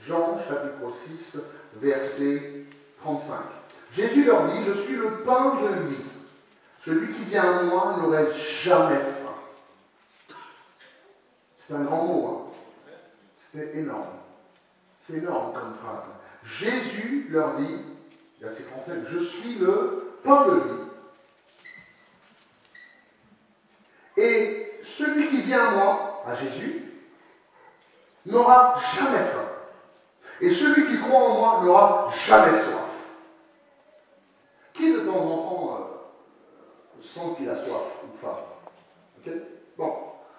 Jean chapitre 6, verset 35. Jésus leur dit, je suis le pain de vie. Celui qui vient à moi n'aurait jamais faim. C'est un grand mot, hein? C'était énorme. C'est énorme comme phrase. Jésus leur dit, verset 35, je suis le pain de vie. Et celui qui vient à moi, à Jésus, n'aura jamais faim. Et celui qui croit en moi n'aura jamais soif. Qui de temps en temps sent qu'il a soif ou faim? Okay? Bon,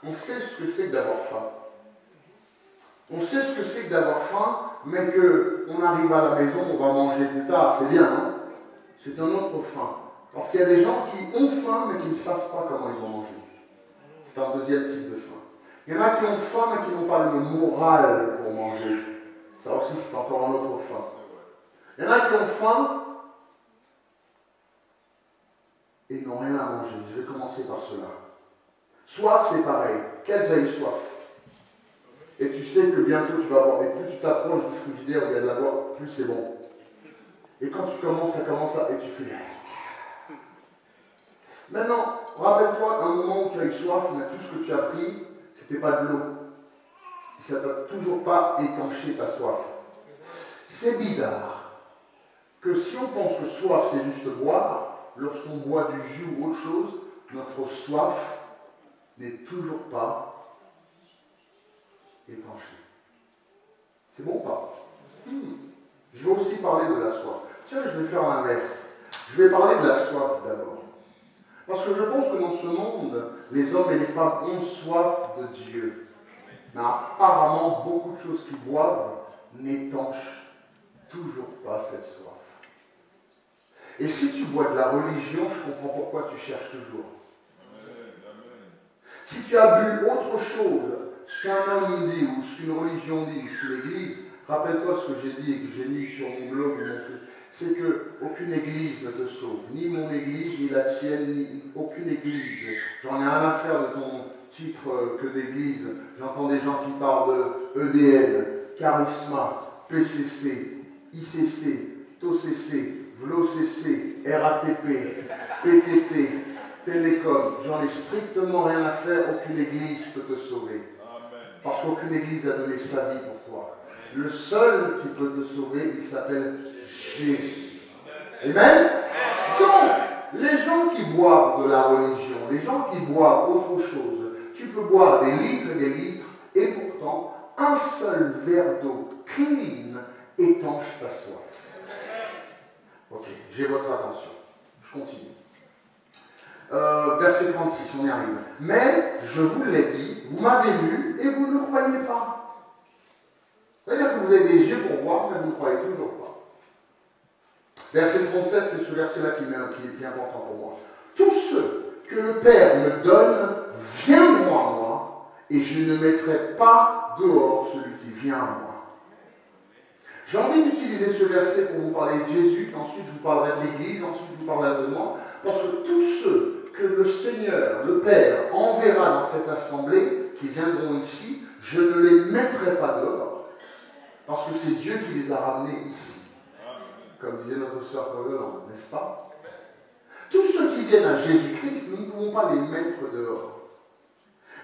on sait ce que c'est que d'avoir faim. On sait ce que c'est que d'avoir faim, mais qu'on arrive à la maison, on va manger plus tard, c'est bien, hein? C'est un autre faim. Parce qu'il y a des gens qui ont faim, mais qui ne savent pas comment ils vont manger. C'est un deuxième type de faim. Il y en a qui ont faim, mais qui n'ont pas le moral pour manger. Ça aussi, c'est encore un autre faim. Il y en a qui ont faim et n'ont rien à manger. Je vais commencer par cela. Soif, c'est pareil. Qu'elles aient soif. Et tu sais que bientôt tu vas boire. Et plus tu t'approches du frigidaire où il y a de la boire, plus c'est bon. Et quand tu commences, ça commence à... Et tu fais... Maintenant, rappelle-toi un moment où tu as eu soif, mais tout ce que tu as pris, c'était pas de l'eau. Ça ne t'a toujours pas étanché ta soif. C'est bizarre que si on pense que soif, c'est juste boire, lorsqu'on boit du jus ou autre chose, notre soif n'est toujours pas étanchée. C'est bon ou pas? Je vais aussi parler de la soif. Tiens, je vais faire l'inverse. Je vais parler de la soif d'abord. Parce que je pense que dans ce monde, les hommes et les femmes ont soif de Dieu. Mais apparemment, beaucoup de choses qu'ils boivent n'étanchent toujours pas cette soif. Et si tu bois de la religion, je comprends pourquoi tu cherches toujours. Si tu as bu autre chose, ce qu'un homme dit, ou ce qu'une religion dit, ou ce que l'Église, rappelle-toi ce que j'ai dit et que j'ai mis sur mon blog, c'est qu'aucune Église ne te sauve. Ni mon Église, ni la tienne, ni aucune Église. J'en ai rien à faire de ton titre que d'Église. J'entends des gens qui parlent de EDN, Charisma, PCC, ICC, TOCC, VLOCC, RATP, PTT, Télécom. J'en ai strictement rien à faire. Aucune Église peut te sauver. Parce qu'aucune Église a donné sa vie pour toi. Le seul qui peut te sauver, il s'appelle Jésus. Amen? Donc, les gens qui boivent de la religion, les gens qui boivent autre chose, tu peux boire des litres et des litres, et pourtant, un seul verre d'eau clean étanche ta soif. Ok, j'ai votre attention. Je continue. Verset 36, on y arrive. Mais, je vous l'ai dit, vous m'avez vu, et vous ne croyez pas. C'est-à-dire que vous avez des yeux pour voir, mais vous ne croyez toujours pas. Verset 37, c'est ce verset-là qui est important pour moi. Tous ceux que le Père me donne viendront à moi, et je ne mettrai pas dehors celui qui vient à moi. J'ai envie d'utiliser ce verset pour vous parler de Jésus, ensuite je vous parlerai de l'Église, ensuite je vous parlerai de moi, parce que tous ceux que le Seigneur, le Père, enverra dans cette assemblée, qui viendront ici, je ne les mettrai pas dehors. Parce que c'est Dieu qui les a ramenés ici. Comme disait notre sœur Paul, n'est-ce pas? Tous ceux qui viennent à Jésus-Christ, nous ne pouvons pas les mettre dehors.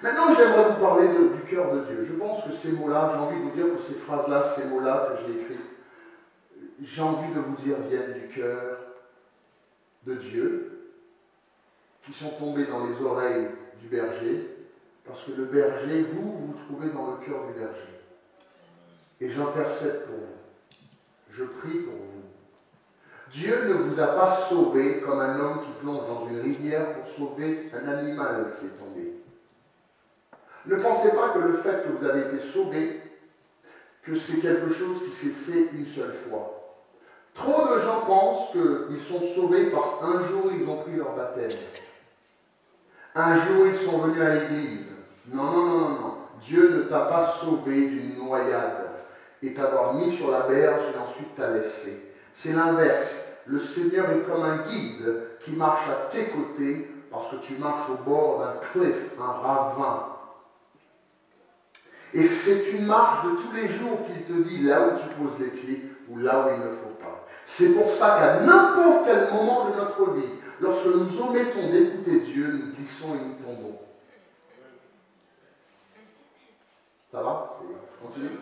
Maintenant, j'aimerais vous parler du cœur de Dieu. Je pense que ces mots-là, j'ai envie de vous dire que ces phrases-là, ces mots-là que j'ai écrits, j'ai envie de vous dire, viennent du cœur de Dieu, qui sont tombés dans les oreilles du berger, parce que le berger, vous vous trouvez dans le cœur du berger. Et j'intercède pour vous. Je prie pour vous. Dieu ne vous a pas sauvé comme un homme qui plonge dans une rivière pour sauver un animal qui est tombé. Ne pensez pas que le fait que vous avez été sauvé, que c'est quelque chose qui s'est fait une seule fois. Trop de gens pensent qu'ils sont sauvés parce qu'un jour ils ont pris leur baptême. Un jour ils sont venus à l'église. Non, non, non, non, non. Dieu ne t'a pas sauvé d'une noyade et t'avoir mis sur la berge et ensuite t'a laissé. C'est l'inverse. Le Seigneur est comme un guide qui marche à tes côtés parce que tu marches au bord d'un cliff, un ravin. Et c'est une marche de tous les jours qu'il te dit là où tu poses les pieds ou là où il ne faut pas. C'est pour ça qu'à n'importe quel moment de notre vie, lorsque nous omettons d'écouter Dieu, nous glissons et nous tombons. Ça va? Continue.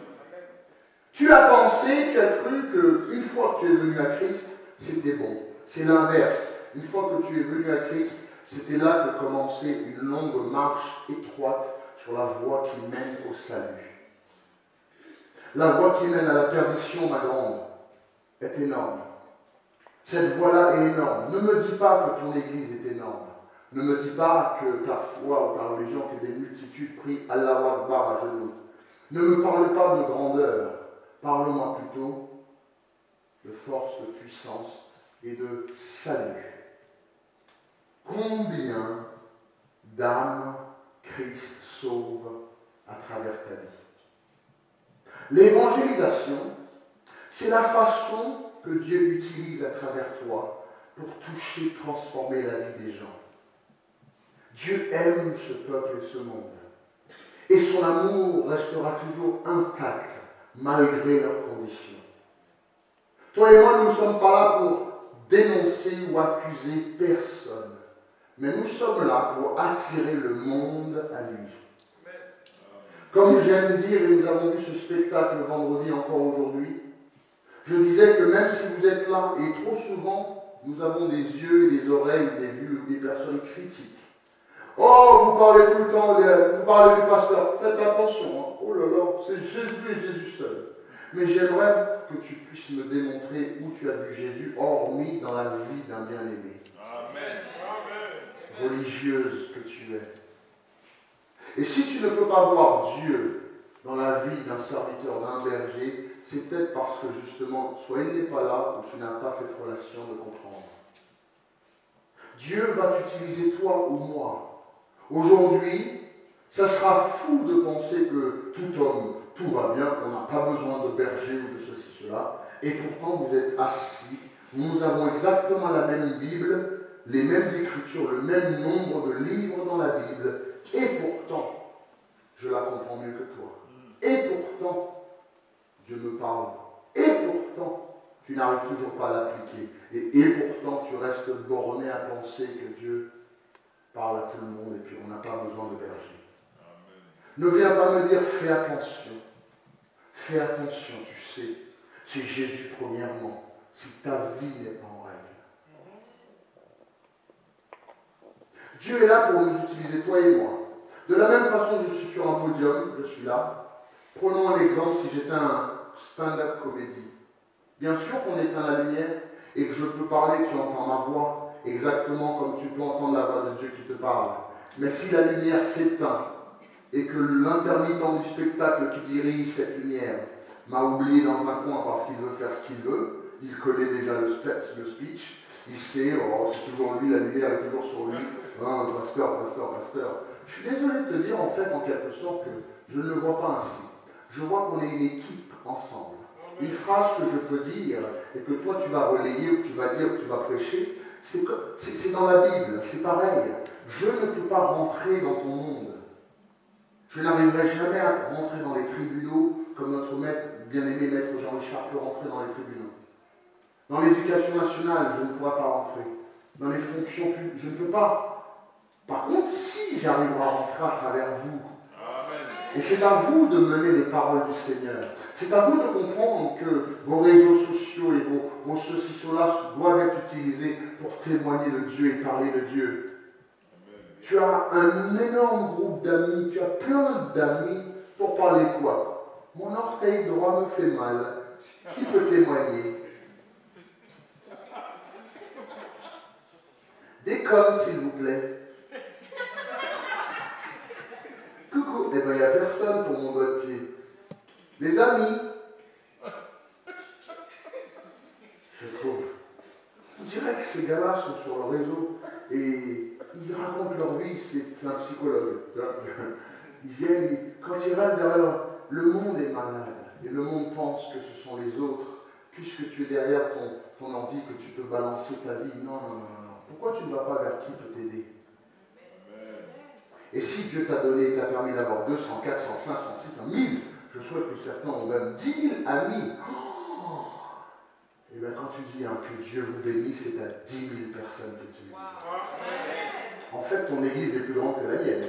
Tu as pensé, tu as cru qu'une fois que tu es venu à Christ, c'était bon. C'est l'inverse. Une fois que tu es venu à Christ, c'était là que commençait une longue marche étroite sur la voie qui mène au salut. La voie qui mène à la perdition, ma grande, est énorme. Cette voie-là est énorme. Ne me dis pas que ton église est énorme. Ne me dis pas que ta foi ou ta religion, que des multitudes prient Allahu Akbar à genoux. Ne me parle pas de grandeur. Parle-moi plutôt de force, de puissance et de salut. Combien d'âmes Christ sauve à travers ta vie? L'évangélisation, c'est la façon que Dieu utilise à travers toi pour toucher, transformer la vie des gens. Dieu aime ce peuple et ce monde. Et son amour restera toujours intact malgré leurs conditions. Toi et moi, nous ne sommes pas là pour dénoncer ou accuser personne. Mais nous sommes là pour attirer le monde à lui. Comme j'aime dire, et nous avons vu ce spectacle le vendredi encore aujourd'hui, je disais que même si vous êtes là, et trop souvent, nous avons des yeux et des oreilles, ou des vues, ou des personnes critiques. Oh, vous parlez tout le temps, vous parlez du pasteur, faites attention, hein. Oh là là, c'est Jésus et Jésus seul. Mais j'aimerais que tu puisses me démontrer où tu as vu Jésus, hormis dans la vie d'un bien-aimé. Amen. Religieuse que tu es. Et si tu ne peux pas voir Dieu dans la vie d'un serviteur, d'un berger, c'est peut-être parce que justement, soit il n'est pas là, ou tu n'as pas cette relation de comprendre. Dieu va t'utiliser toi ou moi. Aujourd'hui, ça sera fou de penser que tout homme, tout va bien, qu'on n'a pas besoin de berger ou de ceci, cela, et pourtant vous êtes assis, nous avons exactement la même Bible, les mêmes écritures, le même nombre de livres dans la Bible, et pourtant, je la comprends mieux que toi. Et pourtant, Dieu me parle. Et pourtant, tu n'arrives toujours pas à l'appliquer. Et pourtant, tu restes borné à penser que Dieu parle à tout le monde et puis on n'a pas besoin de berger. Amen. Ne viens pas me dire, fais attention. Fais attention, tu sais. C'est Jésus premièrement. Si ta vie n'est pas en règle. Dieu est là pour nous utiliser, toi et moi. De la même façon, je suis sur un podium, je suis là. Prenons un exemple, si j'étais un stand-up comédie. Bien sûr qu'on éteint la lumière et que je peux parler, tu entends ma voix, exactement comme tu peux entendre la voix de Dieu qui te parle. Mais si la lumière s'éteint et que l'intermittent du spectacle qui dirige cette lumière m'a oublié dans un coin parce qu'il veut faire ce qu'il veut, il connaît déjà le speech, il sait, oh, c'est toujours lui, la lumière est toujours sur lui. Ah, pasteur. Je suis désolé de te dire en fait, en quelque sorte, que je ne le vois pas ainsi. Je vois qu'on est une équipe ensemble. Une phrase que je peux dire et que toi tu vas relayer, ou que tu vas dire, ou que tu vas prêcher, c'est dans la Bible, c'est pareil. Je ne peux pas rentrer dans ton monde. Je n'arriverai jamais à rentrer dans les tribunaux comme notre maître, bien-aimé maître Jean-Richard peut rentrer dans les tribunaux. Dans l'éducation nationale, je ne pourrai pas rentrer. Dans les fonctions publiques, je ne peux pas. Par contre, si j'arriverai à rentrer à travers vous, amen. Et c'est à vous de mener les paroles du Seigneur. C'est à vous de comprendre que vos réseaux sociaux et vos ceci, cela doivent être utilisés pour témoigner de Dieu et parler de Dieu. Amen. Tu as un énorme groupe d'amis, tu as plein d'amis pour parler quoi? Mon orteil droit me fait mal. Qui peut témoigner? Déconne, s'il vous plaît. Coucou. Eh bien, il n'y a personne pour mon doigt de pied. Des amis. Je trouve. On dirait que ces gars-là sont sur le réseau et ils racontent leur vie, c'est un psychologue. Ils viennent, quand ils restent derrière, le monde est malade et le monde pense que ce sont les autres. Puisque tu es derrière ton ordi, que tu peux balancer ta vie. Non. Pourquoi tu ne vas pas vers qui peut t'aider? Et si Dieu t'a donné, t'a permis d'avoir 200, 400, 500, 600, 1000, je souhaite que certains ont même 10 000 amis. Oh, et bien quand tu dis hein, que Dieu vous bénisse, c'est à 10 000 personnes que tu le dis. En fait, ton église est plus grande que la mienne.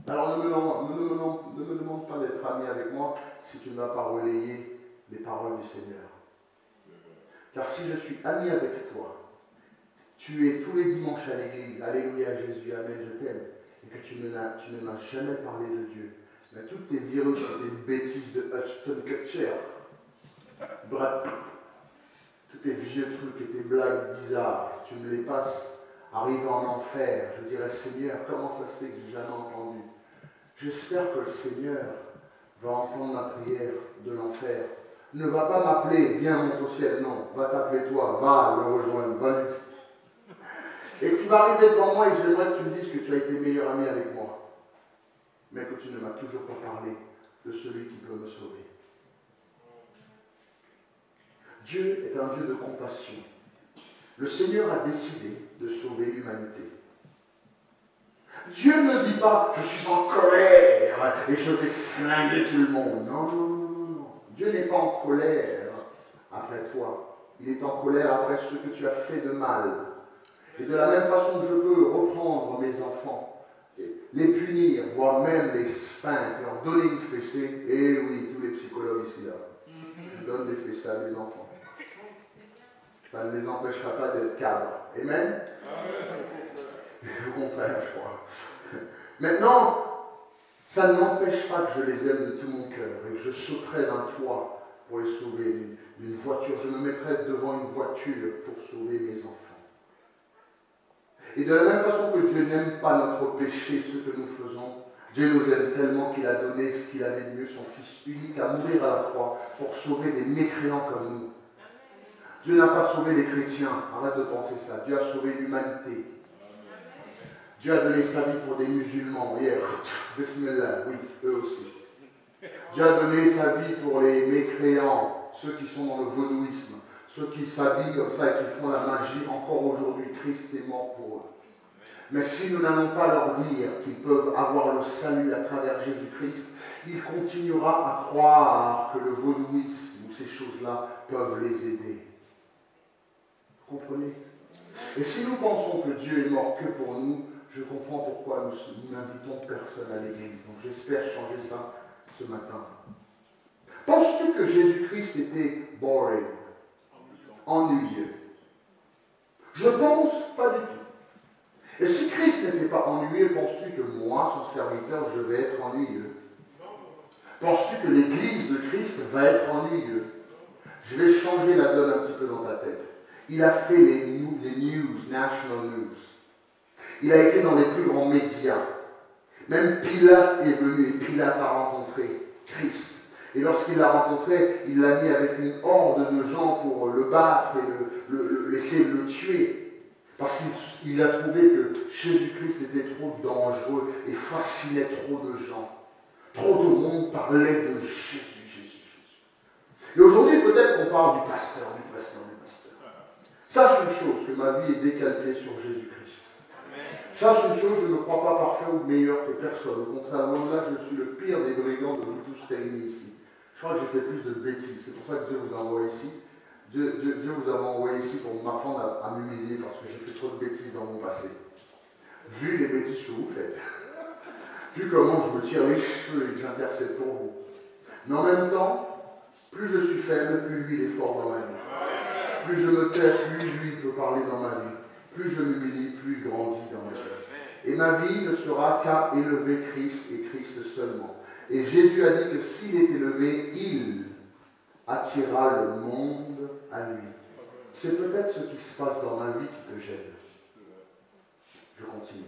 Alors ne me demande pas d'être ami avec moi si tu ne vas pas relayer les paroles du Seigneur. Car si je suis ami avec toi, tu es tous les dimanches à l'église, alléluia Jésus, amen, je t'aime, et que tu ne m'as jamais parlé de Dieu, mais toutes tes virus et tes bêtises de Ashton Kutcher, Brad Pitt, tous tes vieux trucs et tes blagues bizarres, tu me les passes, arrivé en enfer, je dirais Seigneur, comment ça se fait que je n'ai jamais entendu? J'espère que le Seigneur va entendre ma prière de l'enfer. Ne va pas m'appeler, viens monte au ciel, non, va t'appeler toi, va le rejoindre, va lui. Et que tu vas arriver devant moi et j'aimerais que tu me dises que tu as été meilleur ami avec moi, mais que tu ne m'as toujours pas parlé de celui qui peut me sauver. Dieu est un Dieu de compassion. Le Seigneur a décidé de sauver l'humanité. Dieu ne dit pas, je suis en colère et je vais flinguer tout le monde. Non, non, non, non. Dieu n'est pas en colère après toi. Il est en colère après ce que tu as fait de mal. Et de la même façon que je peux reprendre mes enfants, les punir, voire même les spinquer, leur donner une fessée, et oui, tous les psychologues ici là, donnent des fessées à mes enfants. Ça ne les empêchera pas d'être cadres. Amen? Au contraire, je crois. Maintenant, ça n'empêche pas que je les aime de tout mon cœur et que je sauterai d'un toit pour les sauver d'une voiture. Je me mettrai devant une voiture pour sauver mes enfants. Et de la même façon que Dieu n'aime pas notre péché, ce que nous faisons, Dieu nous aime tellement qu'il a donné ce qu'il avait de mieux, son Fils unique, à mourir à la croix pour sauver des mécréants comme nous. Dieu n'a pas sauvé les chrétiens, arrête de penser ça. Dieu a sauvé l'humanité. Dieu a donné sa vie pour des musulmans. Bismillah, oui, eux aussi. Dieu a donné sa vie pour les mécréants, ceux qui sont dans le vaudouisme, ceux qui s'habillent comme ça et qui font la magie. Encore aujourd'hui, Christ est mort pour eux. Mais si nous n'allons pas leur dire qu'ils peuvent avoir le salut à travers Jésus-Christ, il continuera à croire que le vaudouisme ou ces choses-là peuvent les aider. Vous comprenez? Et si nous pensons que Dieu est mort que pour nous, je comprends pourquoi nous n'invitons personne à l'église. Donc j'espère changer ça ce matin. Penses-tu que Jésus-Christ était boring, ennuyeux? Je pense pas du tout. Et si Christ n'était pas ennuyeux, penses-tu que moi, son serviteur, je vais être ennuyeux? Penses-tu que l'église de Christ va être ennuyeux? Je vais changer la donne un petit peu dans ta tête. Il a fait les news, national news. Il a été dans les plus grands médias. Même Pilate est venu et Pilate a rencontré Christ. Et lorsqu'il l'a rencontré, il l'a mis avec une horde de gens pour le battre et essayer de le tuer. Parce qu'il a trouvé que Jésus-Christ était trop dangereux et fascinait trop de gens. Trop de monde parlait de Jésus, Jésus, Jésus. Et aujourd'hui, peut-être qu'on parle du pasteur, du pasteur, du pasteur. Sache une chose, que ma vie est décalquée sur Jésus-Christ. Sache une chose, je ne crois pas parfait ou meilleur que personne. Au contraire, loin de là, je suis le pire des brigands de vous tous réunis ici. Je crois que j'ai fait plus de bêtises. C'est pour ça que Dieu vous a envoyé ici. Dieu vous a envoyé ici pour m'apprendre à m'humilier parce que j'ai fait trop de bêtises dans mon passé. Vu les bêtises que vous faites, vu comment je me tire les cheveux et que j'intercède pour vous. Mais en même temps, plus je suis faible, plus lui il est fort dans ma vie. Plus je me tais, plus lui peut parler dans ma vie. Plus je m'humilie, plus il grandit dans ma vie. Et ma vie ne sera qu'à élever Christ et Christ seulement. Et Jésus a dit que s'il est élevé, il attirera le monde à lui. C'est peut-être ce qui se passe dans ma vie qui te gêne. Je continue.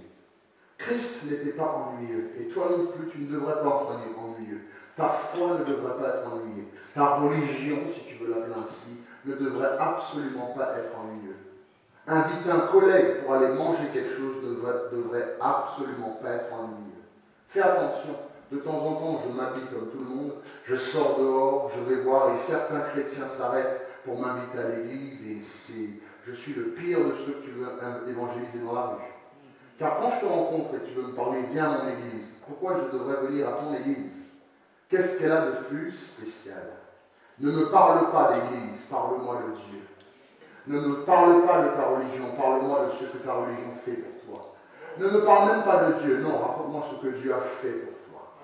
Christ n'était pas ennuyeux. Et toi non plus, tu ne devrais pas être ennuyeux. Ta foi ne devrait pas être ennuyeux. Ta religion, si tu veux l'appeler ainsi, ne devrait absolument pas être ennuyeux. Inviter un collègue pour aller manger quelque chose ne devrait absolument pas être ennuyeux. Fais attention. De temps en temps, je m'habille comme tout le monde, je sors dehors, je vais voir, et certains chrétiens s'arrêtent pour m'inviter à l'église et je suis le pire de ceux que tu veux évangéliser dans la rue. Car quand je te rencontre et que tu veux me parler, viens à mon église. Pourquoi je devrais venir à ton église? Qu'est-ce qu'elle a de plus spécial? Ne me parle pas d'église, parle-moi de Dieu. Ne me parle pas de ta religion, parle-moi de ce que ta religion fait pour toi. Ne me parle même pas de Dieu, non, raconte-moi ce que Dieu a fait pour toi.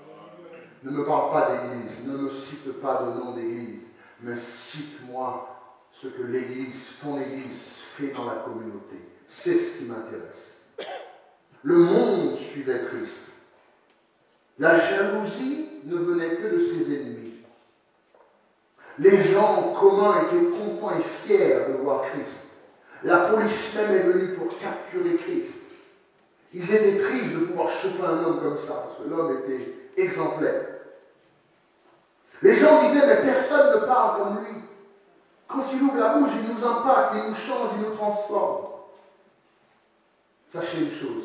Ne me parle pas d'église, ne me cite pas de nom d'église, mais cite-moi ce que l'église, ton église fait dans la communauté. C'est ce qui m'intéresse. Le monde suivait Christ. La jalousie ne venait que de ses ennemis. Les gens communs étaient contents et fiers de voir Christ. La police même est venue pour capturer Christ. Ils étaient tristes de pouvoir choper un homme comme ça, parce que l'homme était exemplaire. Les gens disaient, mais personne ne parle comme lui. Quand il ouvre la bouche, il nous impacte, il nous change, il nous transforme. Sachez une chose,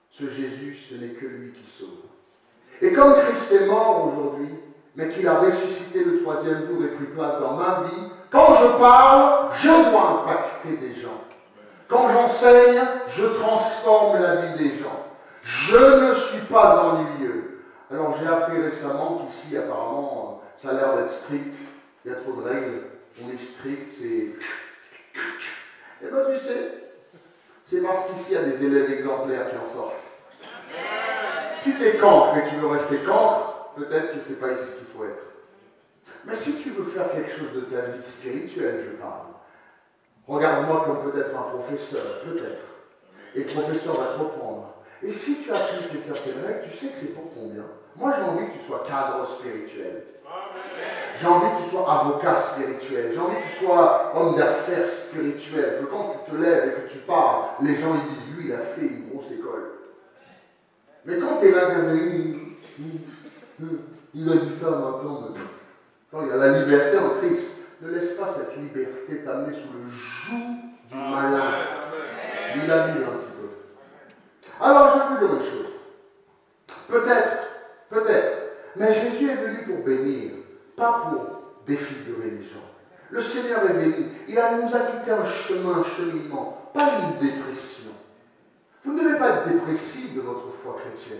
ce Jésus, ce n'est que lui qui sauve. Et comme Christ est mort aujourd'hui, mais qu'il a ressuscité le troisième jour et pris place dans ma vie, quand je parle, je dois impacter des gens. Quand j'enseigne, je transforme la vie des gens. Je ne suis pas ennuyeux. Alors j'ai appris récemment qu'ici, apparemment, ça a l'air d'être strict. Il y a trop de règles. On est strict, c'est... Eh bien tu sais, c'est parce qu'ici, il y a des élèves exemplaires qui en sortent. Si tu es cancre et tu veux rester cancre, peut-être que ce n'est pas ici qu'il faut être. Mais si tu veux faire quelque chose de ta vie spirituelle, je parle, regarde-moi comme peut-être un professeur, peut-être. Et le professeur va te reprendre. Et si tu appliques certaines règles, tu sais que c'est pour ton bien. Moi, j'ai envie que tu sois cadre spirituel. J'ai envie que tu sois avocat spirituel. J'ai envie que tu sois homme d'affaires spirituel. Que quand tu te lèves et que tu parles, les gens ils disent, lui, il a fait une grosse école. Mais quand tu es là, il a dit ça maintenant. Quand il y a la liberté en Christ, ne laisse pas cette liberté t'amener sous le joug du malin. Lis la Bible un petit peu. Alors, je vais vous dire une chose. Peut-être, mais Jésus est venu pour bénir, pas pour défigurer les gens. Le Seigneur est venu, il nous a quitté un chemin, un cheminement, pas une dépression. Vous ne devez pas être dépressif de votre foi chrétienne.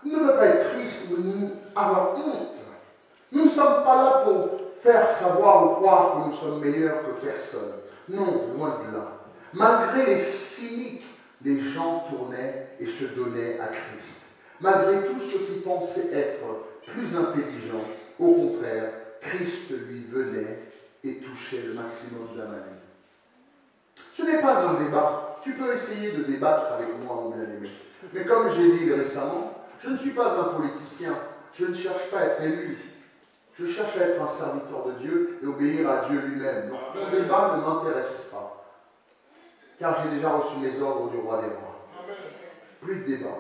Vous ne devez pas être triste ou avoir honte. Nous ne sommes pas là pour faire savoir ou croire que nous sommes meilleurs que personne. Non, loin de là. Malgré les cyniques, les gens tournaient et se donnaient à Christ. Malgré tous ceux qui pensaient être plus intelligents, au contraire, Christ lui venait et touchait le maximum de la manie. Ce n'est pas un débat. Tu peux essayer de débattre avec moi, mon bien-aimé. Mais comme j'ai dit récemment, je ne suis pas un politicien. Je ne cherche pas à être élu. Je cherche à être un serviteur de Dieu et obéir à Dieu lui-même. Donc ton débat ne m'intéresse pas. Car j'ai déjà reçu les ordres du roi des rois. Plus de débat.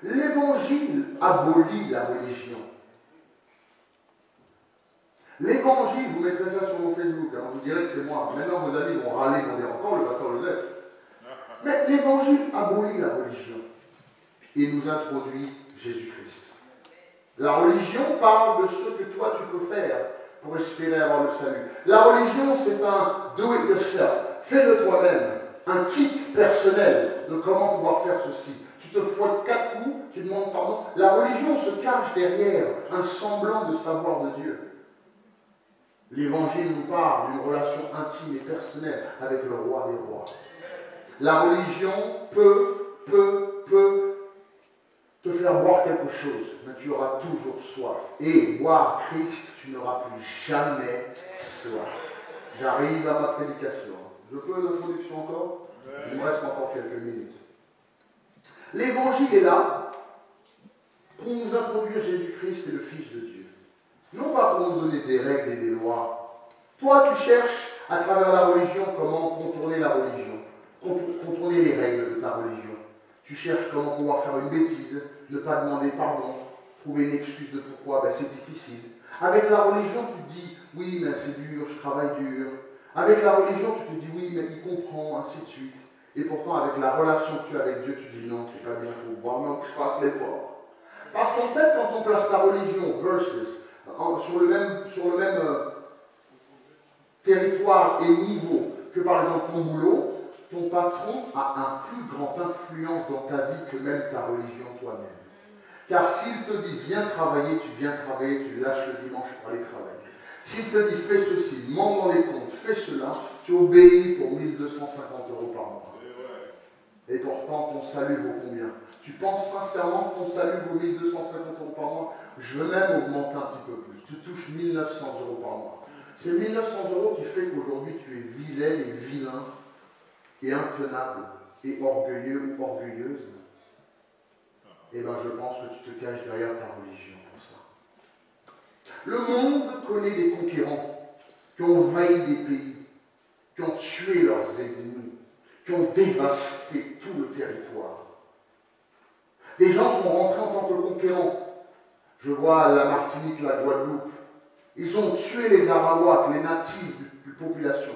L'évangile abolit la religion. L'évangile, vous mettrez ça sur mon Facebook, hein, vous direz que c'est moi. Maintenant vos amis vont râler, vont dire encore le pasteur Joseph. Mais l'évangile abolit la religion et nous introduit Jésus-Christ. La religion parle de ce que toi tu peux faire pour espérer avoir le salut. La religion, c'est un do it yourself, fais-le toi-même, un kit personnel de comment pouvoir faire ceci. Tu te fouettes 4 coups, tu demandes pardon. La religion se cache derrière un semblant de savoir de Dieu. L'Évangile nous parle d'une relation intime et personnelle avec le roi des rois. La religion peut te faire boire quelque chose, mais tu auras toujours soif. Et boire Christ, tu n'auras plus jamais soif. J'arrive à ma prédication. Je peux l'introduction encore? Il me reste encore quelques minutes. L'Évangile est là pour nous introduire Jésus-Christ et le Fils de Dieu. Non pas pour nous donner des règles et des lois. Toi, tu cherches à travers la religion comment contourner la religion, contourner les règles de ta religion. Tu cherches comment pouvoir faire une bêtise, ne pas demander pardon, trouver une excuse de pourquoi, ben c'est difficile. Avec la religion, tu te dis, oui, mais c'est dur, je travaille dur. Avec la religion, tu te dis, oui, mais il comprend, ainsi de suite. Et pourtant, avec la relation que tu as avec Dieu, tu dis, non, c'est pas bien, il faut vraiment que je fasse l'effort. Parce qu'en fait, quand on place ta religion versus, sur le même territoire et niveau que par exemple ton boulot, ton patron a un plus grande influence dans ta vie que même ta religion toi-même. Car s'il te dit viens travailler, tu viens travailler, tu lâches le dimanche pour aller travailler. S'il te dit fais ceci, monte dans les comptes, fais cela, tu obéis pour 1250 € par mois. Et pourtant ton salut vaut combien? Tu penses sincèrement que ton salut vaut 1250 € par mois? Je veux même augmenter un petit peu plus. Tu touches 1900 € par mois. C'est 1900 € qui fait qu'aujourd'hui tu es vilaine et vilain et intenable et orgueilleux ou orgueilleuse. Eh bien, je pense que tu te caches derrière ta religion pour ça. Le monde connaît des conquérants qui ont envahi des pays, qui ont tué leurs ennemis, qui ont dévasté tout le territoire. Des gens sont rentrés en tant que conquérants. Je vois la Martinique, la Guadeloupe. Ils ont tué les Arawaks, les natifs de la population.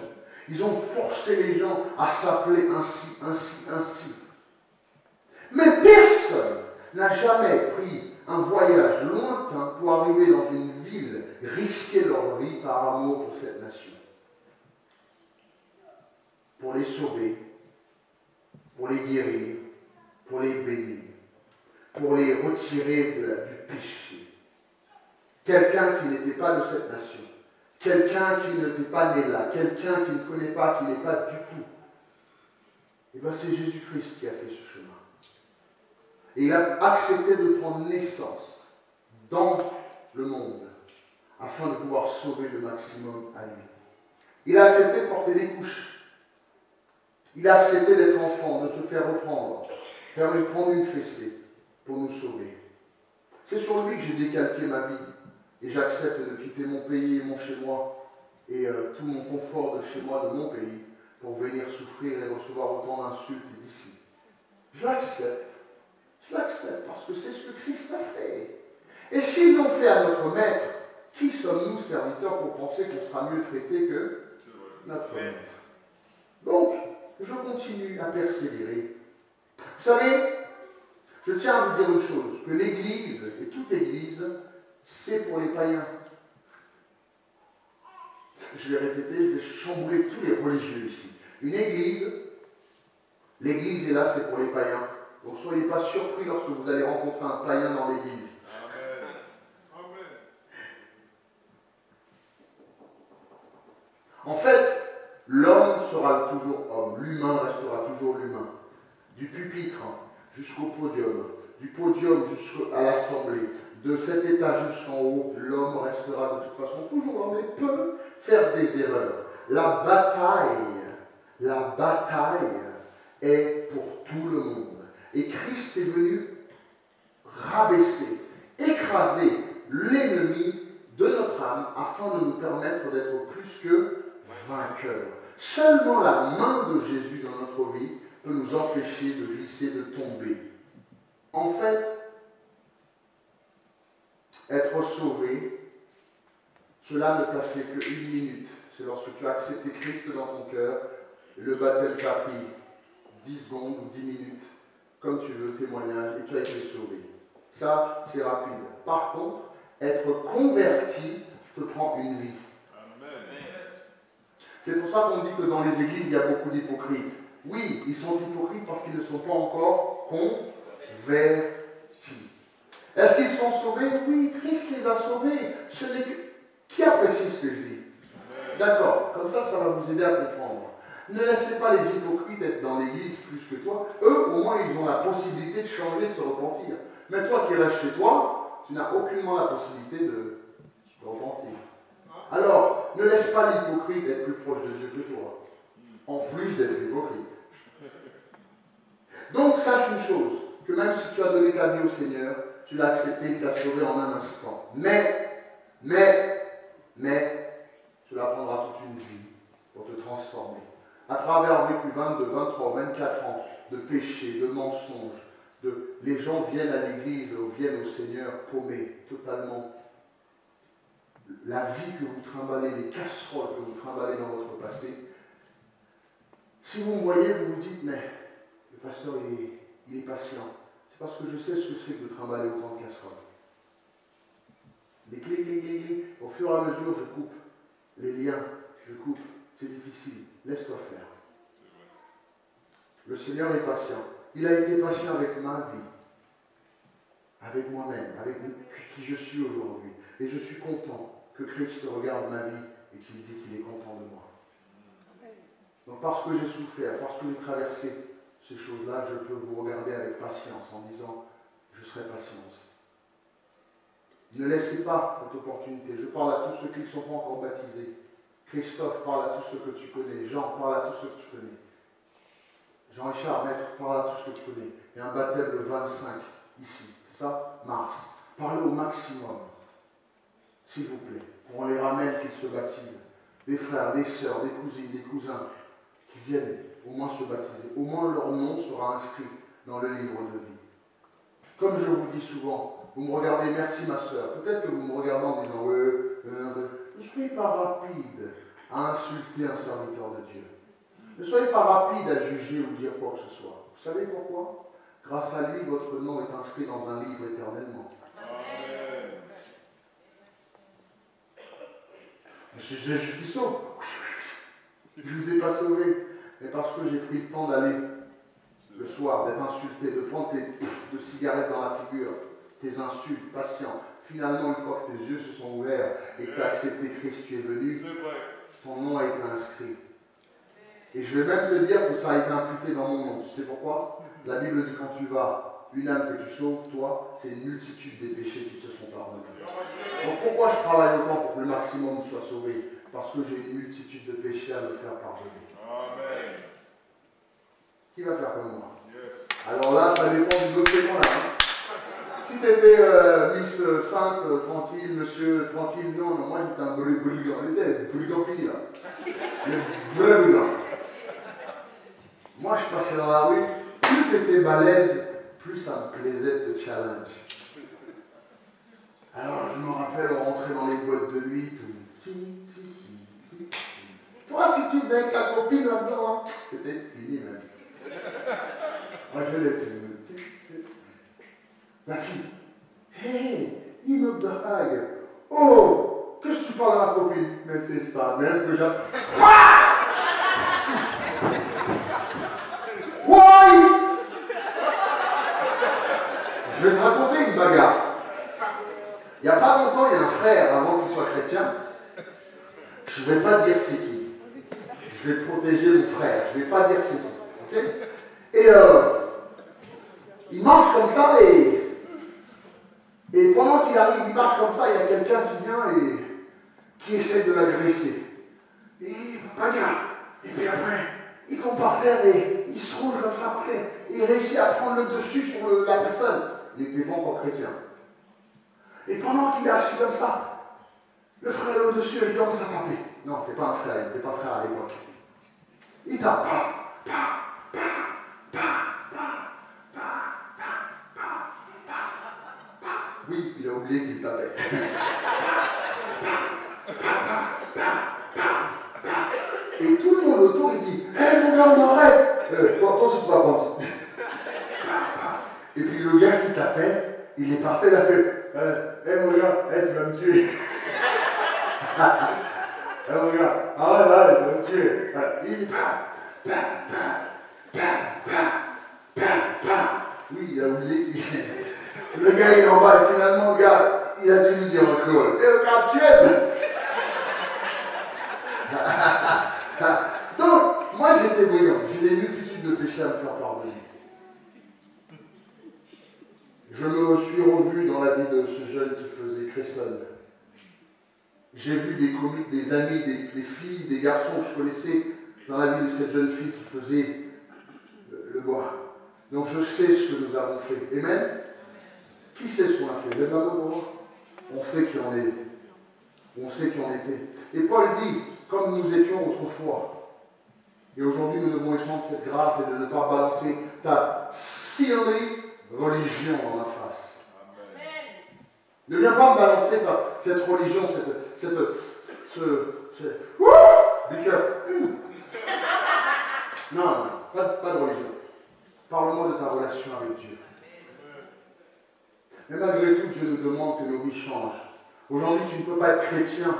Ils ont forcé les gens à s'appeler ainsi, ainsi, ainsi. Mais personne n'a jamais pris un voyage lointain pour arriver dans une ville, risquer leur vie par amour pour cette nation. Pour les sauver, pour les guérir, pour les bénir, pour les retirer du péché. Quelqu'un qui n'était pas de cette nation, quelqu'un qui n'était pas né là, quelqu'un qui ne connaît pas, qui n'est pas du tout. Et bien c'est Jésus-Christ qui a fait ce chemin. Et il a accepté de prendre naissance dans le monde afin de pouvoir sauver le maximum à lui. Il a accepté de porter des couches. Il a accepté d'être enfant, de se faire reprendre, prendre une fessée pour nous sauver. C'est sur lui que j'ai décalqué ma vie et j'accepte de quitter mon pays et mon chez-moi et tout mon confort de chez moi, de mon pays, pour venir souffrir et recevoir autant d'insultes d'ici. Je l'accepte. Je l'accepte parce que c'est ce que Christ a fait. Et s'ils l'ont fait à notre maître, qui sommes-nous serviteurs pour penser qu'on sera mieux traité que notre maître? Donc, je continue à persévérer. Vous savez, je tiens à vous dire une chose, que l'Église, et toute Église, c'est pour les païens. Je vais répéter, je vais chambouler tous les religieux ici. Une Église, l'Église est là, c'est pour les païens. Donc soyez pas surpris lorsque vous allez rencontrer un païen dans l'église. En fait, l'homme sera toujours homme, l'humain restera toujours l'humain. Du pupitre jusqu'au podium, du podium jusqu'à l'assemblée, de cet étage jusqu'en haut, l'homme restera de toute façon toujours l'homme et peut faire des erreurs. La bataille est pour tout le monde. Et Christ est venu rabaisser, écraser l'ennemi de notre âme afin de nous permettre d'être plus que vainqueurs. Seulement la main de Jésus dans notre vie peut nous empêcher de glisser, de tomber. En fait, être sauvé, cela ne t'a fait que 1 minute. C'est lorsque tu as accepté Christ dans ton cœur, et le baptême t'a pris 10 secondes ou 10 minutes, comme tu veux, témoignage, et tu as été sauvé. Ça, c'est rapide. Par contre, être converti te prend une vie. C'est pour ça qu'on dit que dans les églises, il y a beaucoup d'hypocrites. Oui, ils sont hypocrites parce qu'ils ne sont pas encore convertis. Est-ce qu'ils sont sauvés? Oui, Christ les a sauvés. Qui apprécie ce que je dis? D'accord, comme ça va vous aider à comprendre. Ne laissez pas les hypocrites être dans l'église plus que toi. Eux, au moins, ils ont la possibilité de changer, de se repentir. Mais toi qui restes chez toi, tu n'as aucunement la possibilité de te repentir. Alors, ne laisse pas l'hypocrite être plus proche de Dieu que toi, en plus d'être hypocrite. Donc, sache une chose, que même si tu as donné ta vie au Seigneur, tu l'as accepté, il t'a sauvé en un instant. Mais, cela prendra toute une vie pour te transformer. Après avoir vécu 22, 23, 24 ans de péché, de mensonges, les gens viennent à l'église, viennent au Seigneur paumés, totalement. La vie que vous trimballez, les casseroles que vous trimballez dans votre passé, si vous me voyez, vous vous dites, mais le pasteur, il est patient. C'est parce que je sais ce que c'est que de trimballer autant de casseroles. Les clés, au fur et à mesure, je coupe les liens je coupe, c'est difficile, laisse-toi faire. Le Seigneur est patient. Il a été patient avec ma vie, avec moi-même, avec qui je suis aujourd'hui. Et je suis content que Christ regarde ma vie et qu'il dit qu'il est content de moi. Donc parce que j'ai souffert, parce que j'ai traversé ces choses-là, je peux vous regarder avec patience en disant, je serai patient aussi. Ne laissez pas cette opportunité. Je parle à tous ceux qui ne sont pas encore baptisés. Christophe, parle à tous ceux que tu connais. Jean, parle à tous ceux que tu connais. Jean-Richard, maître, parle à tous ceux que tu connais. Il y a un baptême le 25, ici. Ça, mars. Parlez au maximum, s'il vous plaît. On les ramène qu'ils se baptisent. Des frères, des sœurs, des cousines, des cousins, qui viennent au moins se baptiser. Au moins leur nom sera inscrit dans le livre de vie. Comme je vous dis souvent, vous me regardez, merci ma sœur. Peut-être que vous me regardez en disant, ne soyez pas rapide à insulter un serviteur de Dieu. Ne soyez pas rapide à juger ou dire quoi que ce soit. Vous savez pourquoi? Grâce à lui, votre nom est inscrit dans un livre éternellement. Amen. Je suis sauvé. Je ne vous ai pas sauvé. Mais parce que j'ai pris le temps d'aller le soir, d'être insulté, de prendre de cigarettes dans la figure, tes insultes, patient. Finalement, une fois que tes yeux se sont ouverts et que tu as accepté Christ, tu es venu, ton nom a été inscrit. Et je vais même te dire que ça a été imputé dans mon nom. Tu sais pourquoi? La Bible dit quand tu vas, une âme que tu sauves, toi, c'est une multitude des péchés qui te sont pardonnés. Donc pourquoi je travaille autant pour que le maximum soit sauvé? Parce que j'ai une multitude de péchés à me faire pardonner. Amen. Qui va faire comme moi? Yes. Alors là, ça dépend du dossier qu'on a. Hein. Si tu étais Miss Sainte, tranquille, monsieur, tranquille, non, moi j'étais un brigand. J'étais un brigand fini là. Un vrai brigand. Moi je passais dans la rue, plus tu étais balèze, plus ça me plaisait de challenge. Alors je me rappelle, on rentrait dans les boîtes de nuit, tout. Toi, si tu venais avec ta copine là-dedans, c'était fini, m'a dit. Moi, je l'étais. La fille, hey, il me drague. Oh, qu'est-ce que tu parles à ma copine? Mais c'est ça même que j'ai. Why? Je vais te raconter une bagarre. Il n'y a pas longtemps, il y a un frère, avant qu'il soit chrétien. Je ne vais pas dire c'est qui. Je vais protéger mon frère. Je ne vais pas dire c'est qui. Okay? Et il marche comme ça et pendant qu'il arrive, il marche comme ça, il y a quelqu'un qui vient et qui essaie de l'agresser. Et bagarre. Et puis après, il tombe par terre et il se roule comme ça par terre. Et il réussit à prendre le dessus sur la personne. Il n'était pas encore chrétien. Et pendant qu'il est assis comme ça, le frère est au-dessus et il commence à taper. Non, c'est pas un frère, il n'était pas frère à l'époque. Il tape. Oui, il a oublié qu'il tapait. Et tout le monde autour, il dit, hé mon gars, on arrête. Toi, si tu vas prendre ça. Et puis le gars qui tapait, il est parti, il a fait, hé mon gars, tu vas me tuer. Hé mon gars, arrête, tu vas me tuer. Il dit, oui, il a oublié. Le gars il est en bas et finalement le gars, il a dû lui dire encore. Et le gars tué. Donc, moi j'étais brillant. J'ai des multitudes de péchés à me faire pardonner. Je me suis revu dans la vie de ce jeune qui faisait Cresson. J'ai vu des comiques, des amis, des filles, des garçons que je connaissais dans la vie de cette jeune fille qui faisait le bois. Donc je sais ce que nous avons fait. Amen. Qui sait ce qu'on a fait? Lève la main pour moi. On sait qui on est. On sait qui on était. Et Paul dit, comme nous étions autrefois. Et aujourd'hui, nous devons prendre cette grâce et de ne pas balancer ta silly religion dans la face. Amen. Ne viens pas me balancer cette religion, Non, pas de religion. Parle-moi de ta relation avec Dieu. Mais malgré tout, Dieu nous demande que nos vies changent. Aujourd'hui, tu ne peux pas être chrétien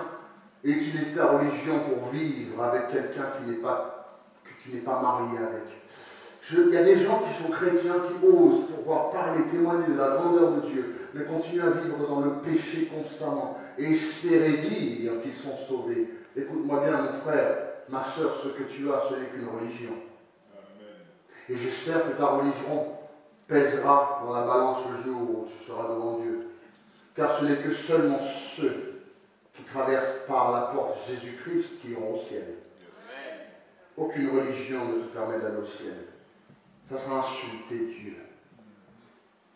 et utiliser ta religion pour vivre avec quelqu'un que tu n'es pas marié avec. Il y a des gens qui sont chrétiens, qui osent pouvoir parler, témoigner de la grandeur de Dieu, mais continuent à vivre dans le péché constamment et espérer dire qu'ils sont sauvés. Écoute-moi bien, mon frère, ma soeur, ce que tu as, ce n'est qu'une religion. Et j'espère que ta religion pèsera dans la balance le jour où tu seras devant Dieu. Car ce n'est que seulement ceux qui traversent par la porte Jésus-Christ qui iront au ciel. Aucune religion ne te permet d'aller au ciel. Ça sera insulter Dieu.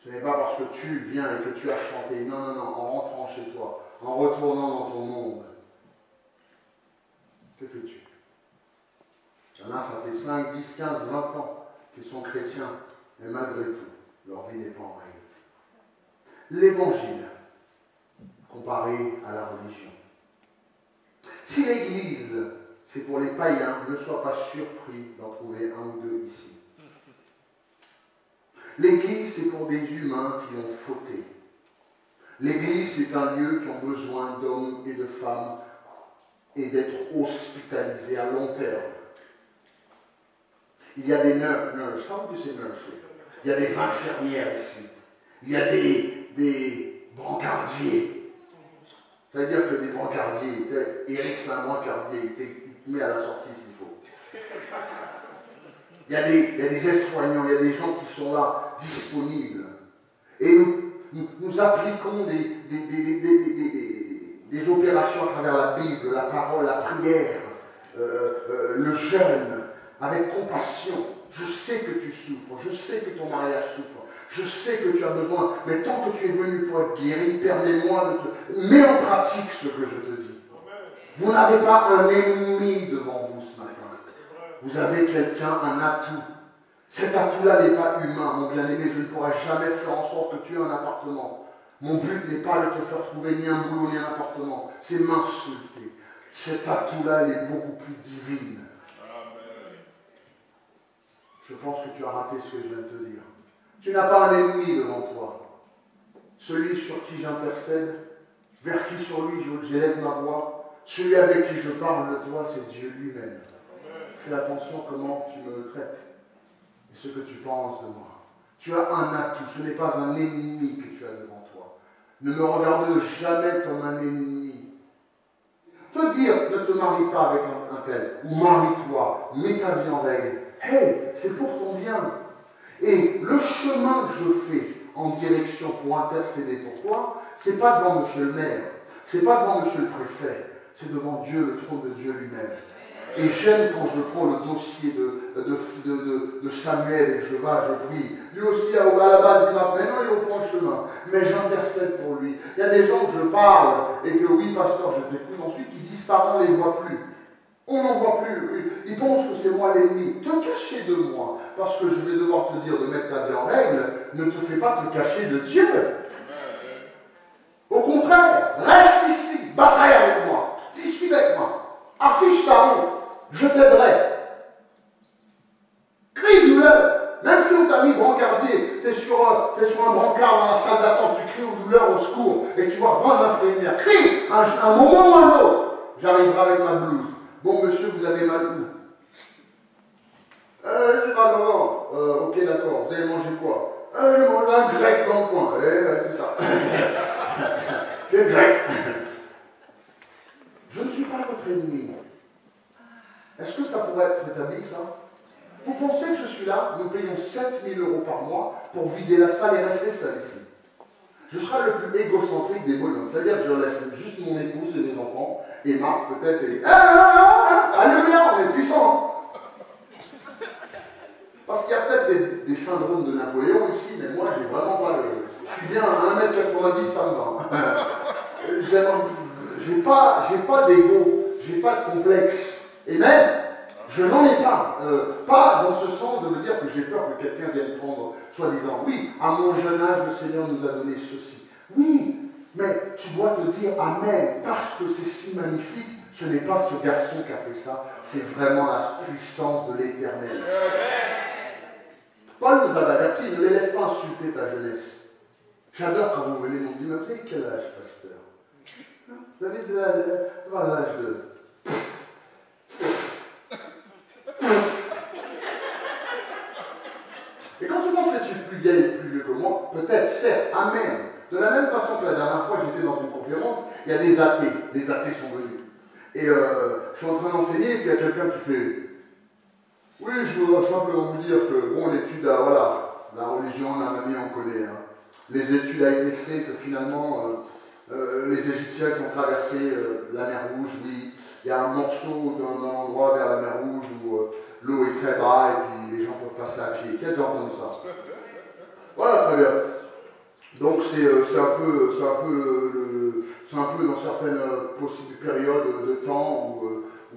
Ce n'est pas parce que tu viens et que tu as chanté. Non, non, non, en rentrant chez toi, en retournant dans ton monde. Que fais-tu? Il y en a, ça fait 5, 10, 15, 20 ans qu'ils sont chrétiens, mais malgré tout, leur vie n'est pas en règle. L'évangile, comparé à la religion. Si l'Église, c'est pour les païens, ne sois pas surpris d'en trouver un ou deux ici. L'Église, c'est pour des humains qui ont fauté. L'Église, c'est un lieu qui a besoin d'hommes et de femmes et d'être hospitalisés à long terme. Il y a des nurses, il y a des infirmières ici. Il y a des brancardiers. C'est-à-dire que des brancardiers, Eric c'est un brancardier, il te met à la sortie s'il faut. Il y a des aides-soignants, il y a des gens qui sont là, disponibles. Et nous appliquons des opérations à travers la Bible, la parole, la prière, le jeûne, avec compassion. Je sais que tu souffres, je sais que ton mariage souffre, je sais que tu as besoin, mais tant que tu es venu pour être guéri, permets-moi de te... Mets en pratique ce que je te dis. Vous n'avez pas un ennemi devant vous ce matin. Vous avez quelqu'un, un atout. Cet atout-là n'est pas humain, mon bien-aimé. Je ne pourrai jamais faire en sorte que tu aies un appartement. Mon but n'est pas de te faire trouver ni un boulot ni un appartement. C'est m'insulter. Cet atout-là, il est beaucoup plus divin. Je pense que tu as raté ce que je viens de te dire. Tu n'as pas un ennemi devant toi. Celui sur qui j'intercède, vers qui sur lui j'élève ma voix, celui avec qui je parle de toi, c'est Dieu lui-même. Fais attention comment tu me traites et ce que tu penses de moi. Tu as un atout, ce n'est pas un ennemi que tu as devant toi. Ne me regarde jamais comme un ennemi. Te dire, ne te marie pas avec un tel, ou marie-toi, mets ta vie en règle. Hey, c'est pour ton bien. Et le chemin que je fais en direction pour intercéder pour toi, c'est pas devant monsieur le maire, c'est pas devant monsieur le préfet, c'est devant Dieu, le trône de Dieu lui-même. Et j'aime quand je prends le dossier de Samuel et que je prie. Lui aussi, à la base, il m'a maintenant il reprend le chemin. Mais j'intercède pour lui. Il y a des gens que je parle et que oui, pasteur, je t'écoute ensuite, qui disparaissent, on ne les voit plus. On n'en voit plus. Ils pensent que c'est moi l'ennemi. Te cacher de moi, parce que je vais devoir te dire de mettre ta vie en règle, ne te fais pas te cacher de Dieu. Au contraire, reste ici, bataille avec moi, discute avec moi, affiche ta honte. Je t'aiderai. Crie douleur. Même si on t'a mis brancardier, tu es sur un brancard dans la salle d'attente, tu cries aux douleurs, au secours, et tu vois 20 infirmières. Crie un moment ou un autre. J'arriverai avec ma blouse. Bon, monsieur, vous avez mal où? J'ai mal au ventre. Ok, d'accord. Vous avez mangé quoi? J'ai mangé un grec dans le coin. C'est ça. C'est grec. Je ne suis pas votre ennemi. Est-ce que ça pourrait être rétabli, ça? Vous pensez que je suis là? Nous payons 7 000 € par mois pour vider la salle et rester seul ici. Je serai le plus égocentrique des bonhommes. C'est-à-dire que je laisse juste mon épouse et mes enfants, et Marc peut-être, et... Alléluia, on est puissant. Parce qu'il y a peut-être des syndromes de Napoléon ici, mais moi, j'ai vraiment pas le... Je suis bien à 1m90, ça me va. J'ai pas d'ego, j'ai pas de complexe. Et même, je n'en ai pas. Pas dans ce sens de me dire que j'ai peur que quelqu'un vienne prendre, soi-disant, oui, à mon jeune âge, le Seigneur nous a donné ceci. Oui, mais tu dois te dire Amen, parce que c'est si magnifique. Ce n'est pas ce garçon qui a fait ça, c'est vraiment la puissance de l'Éternel. Paul nous a avertis, ne les laisse pas insulter ta jeunesse. J'adore quand vous venez, on me dit, mais vous avez quel âge, pasteur? Vous avez l'âge de... Et quand tu penses que tu es plus vieille, plus vieux que moi, peut-être, certes, amen. De la même façon que la dernière fois, j'étais dans une conférence, il y a des athées. Des athées sont venus. Et je suis en train d'enseigner, et puis il y a quelqu'un qui fait « Oui, je voudrais simplement vous dire que, bon, l'étude, voilà, la religion, la manie, on connaît. Hein. Les études ont été faites que finalement, les Égyptiens qui ont traversé la mer Rouge, oui, il y a un morceau d'un endroit vers la mer Rouge où l'eau est très bas et puis les gens peuvent passer à pied. Qui a déjà entendu ça? Voilà, très bien. Donc c'est un peu dans certaines possibles périodes de temps